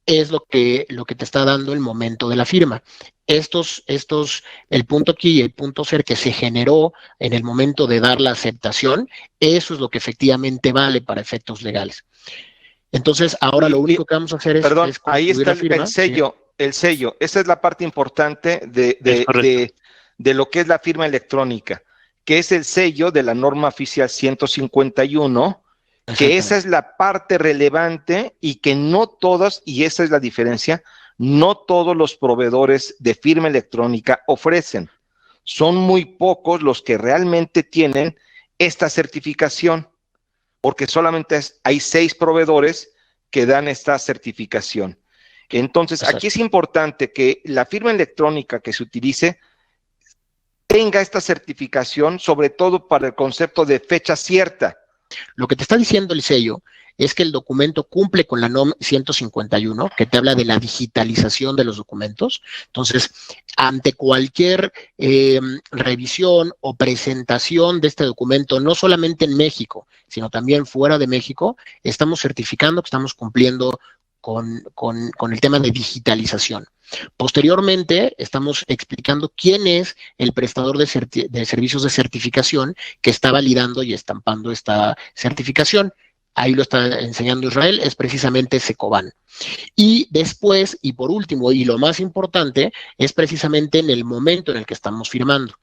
Speaker 2: es lo que te está dando el momento de la firma. El .key y el .ser que se generó en el momento de dar la aceptación, eso es lo que efectivamente vale para efectos legales. Entonces, ahora lo único que vamos a hacer es...
Speaker 1: Perdón, ahí está el sello, ¿sí? El sello. Esa es la parte importante de lo que es la firma electrónica, que es el sello de la norma oficial 151, que esa es la parte relevante y que no todos, y esa es la diferencia, no todos los proveedores de firma electrónica ofrecen. Son muy pocos los que realmente tienen esta certificación, porque solamente hay 6 proveedores que dan esta certificación. Entonces, aquí es importante que la firma electrónica que se utilice tenga esta certificación, sobre todo para el concepto de fecha cierta.
Speaker 2: Lo que te está diciendo el sello es que el documento cumple con la NOM 151, que te habla de la digitalización de los documentos. Entonces, ante cualquier revisión o presentación de este documento, no solamente en México, sino también fuera de México, estamos certificando que estamos cumpliendo con el tema de digitalización. Posteriormente, estamos explicando quién es el prestador de servicios de certificación que está validando y estampando esta certificación. Ahí lo está enseñando Israel, es precisamente Secoban. Y después, y por último, y lo más importante, es precisamente en el momento en el que estamos firmando.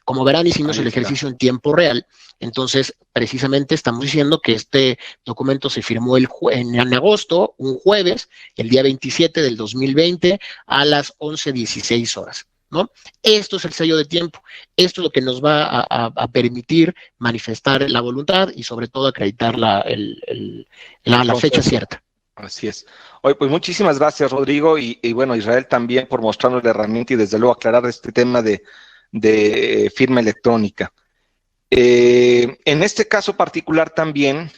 Speaker 2: Como verán, hicimos el ejercicio en tiempo real, entonces precisamente estamos diciendo que este documento se firmó en agosto, un jueves, el día 27 del 2020, a las 11:16 horas. ¿No? Esto es el sello de tiempo, esto es lo que nos va a permitir manifestar la voluntad y sobre todo acreditar la fecha cierta.
Speaker 1: Así es. Oye, pues muchísimas gracias, Rodrigo, y bueno, Israel también por mostrarnos la herramienta y desde luego aclarar este tema de firma electrónica. En este caso particular también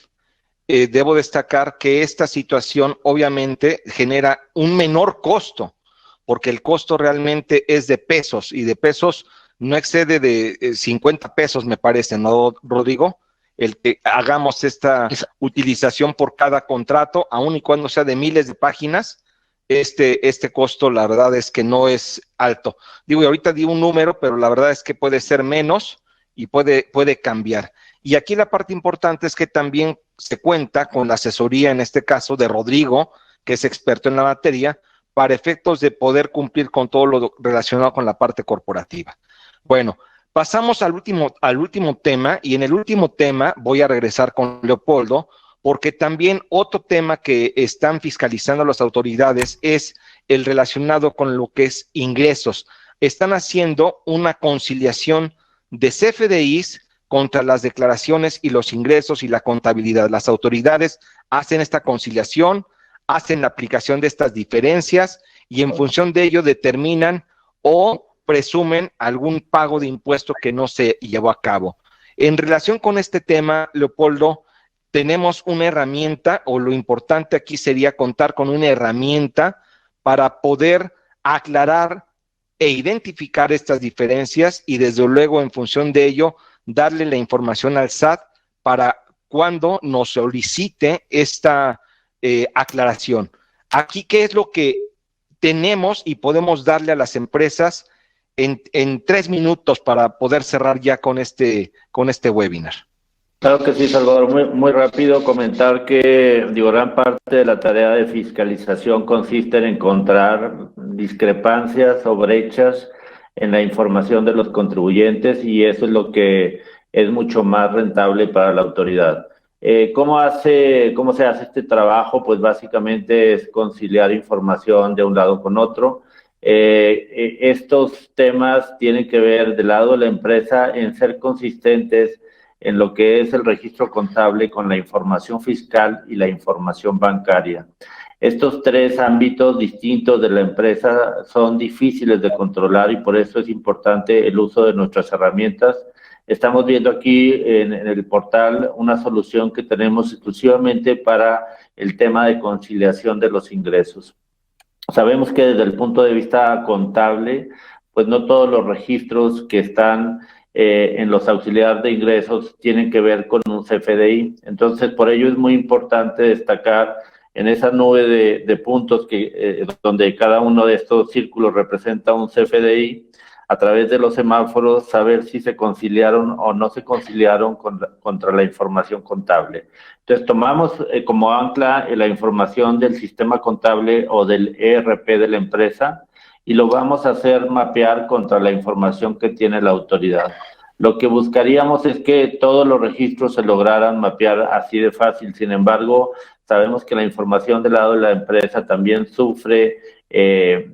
Speaker 1: debo destacar que esta situación obviamente genera un menor costo, porque el costo realmente es de pesos, y de pesos no excede de 50 pesos, me parece, ¿no, Rodrigo? El que hagamos esta utilización por cada contrato, aun y cuando sea de miles de páginas, este costo, la verdad es que no es alto. Digo, y ahorita di un número, pero la verdad es que puede ser menos y puede cambiar. Y aquí la parte importante es que también se cuenta con la asesoría, en este caso, de Rodrigo, que es experto en la materia, para efectos de poder cumplir con todo lo relacionado con la parte corporativa. Bueno, pasamos al último tema, y en el último tema voy a regresar con Leopoldo, porque también otro tema que están fiscalizando las autoridades es el relacionado con lo que es ingresos. Están haciendo una conciliación de CFDIs contra las declaraciones y los ingresos y la contabilidad. Las autoridades hacen esta conciliación, hacen la aplicación de estas diferencias y en función de ello determinan o presumen algún pago de impuesto que no se llevó a cabo. En relación con este tema, Leopoldo, tenemos una herramienta, o lo importante aquí sería contar con una herramienta para poder aclarar e identificar estas diferencias y desde luego en función de ello darle la información al SAT para cuando nos solicite esta aclaración. Aquí, ¿qué es lo que tenemos y podemos darle a las empresas en 3 minutos para poder cerrar ya con este webinar?
Speaker 3: Claro que sí, Salvador. Muy rápido comentar que, gran parte de la tarea de fiscalización consiste en encontrar discrepancias o brechas en la información de los contribuyentes, y eso es lo que es mucho más rentable para la autoridad. ¿Cómo se hace este trabajo? Pues básicamente es conciliar información de un lado con otro. Estos temas tienen que ver del lado de la empresa en ser consistentes en lo que es el registro contable con la información fiscal y la información bancaria. Estos 3 ámbitos distintos de la empresa son difíciles de controlar y por eso es importante el uso de nuestras herramientas. Estamos viendo aquí en el portal una solución que tenemos exclusivamente para el tema de conciliación de los ingresos. Sabemos que desde el punto de vista contable, pues no todos los registros que están en los auxiliares de ingresos tienen que ver con un CFDI. Entonces, por ello es muy importante destacar en esa nube de puntos donde cada uno de estos círculos representa un CFDI, a través de los semáforos, saber si se conciliaron o no se conciliaron contra la información contable. Entonces, tomamos como ancla la información del sistema contable o del ERP de la empresa y lo vamos a hacer mapear contra la información que tiene la autoridad. Lo que buscaríamos es que todos los registros se lograran mapear así de fácil. Sin embargo, sabemos que la información del lado de la empresa también sufre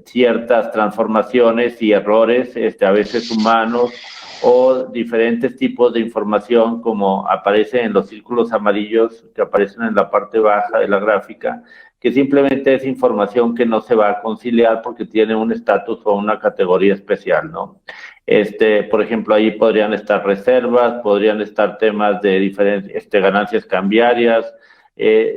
Speaker 3: ciertas transformaciones y errores, a veces humanos, o diferentes tipos de información como aparece en los círculos amarillos que aparecen en la parte baja de la gráfica, que simplemente es información que no se va a conciliar porque tiene un estatus o una categoría especial, ¿no? Por ejemplo, ahí podrían estar reservas, podrían estar temas de diferentes ganancias cambiarias,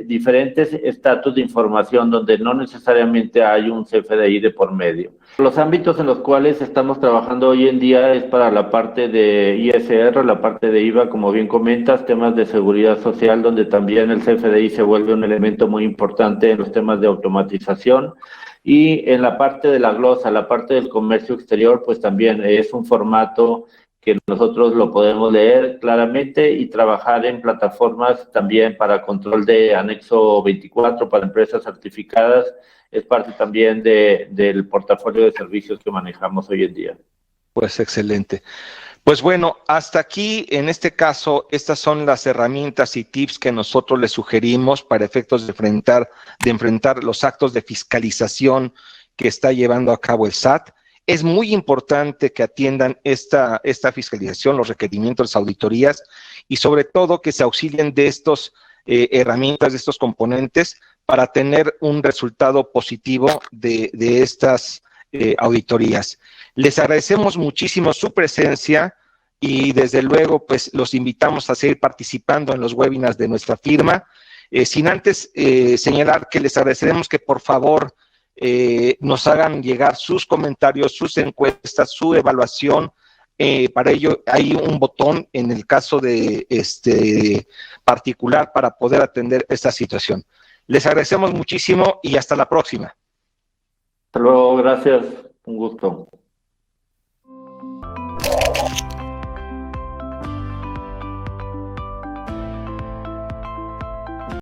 Speaker 3: diferentes estatus de información donde no necesariamente hay un CFDI de por medio. Los ámbitos en los cuales estamos trabajando hoy en día es para la parte de ISR, la parte de IVA, como bien comentas, temas de seguridad social, donde también el CFDI se vuelve un elemento muy importante en los temas de automatización. Y en la parte de la glosa, la parte del comercio exterior, pues también es un formato que nosotros lo podemos leer claramente y trabajar en plataformas también para control de anexo 24 para empresas certificadas. Es parte también del portafolio de servicios que manejamos hoy en día.
Speaker 1: Pues excelente. Pues bueno, hasta aquí, en este caso, estas son las herramientas y tips que nosotros les sugerimos para efectos de enfrentar los actos de fiscalización que está llevando a cabo el SAT. Es muy importante que atiendan esta fiscalización, los requerimientos, las auditorías y sobre todo que se auxilien de estas herramientas, de estos componentes para tener un resultado positivo de estas auditorías. Les agradecemos muchísimo su presencia y desde luego pues los invitamos a seguir participando en los webinars de nuestra firma. Sin antes señalar que les agradeceremos que por favor nos hagan llegar sus comentarios, sus encuestas, su evaluación. Para ello hay un botón en el caso de particular para poder atender esta situación. Les agradecemos muchísimo y hasta la próxima.
Speaker 3: Hasta luego, gracias, un gusto.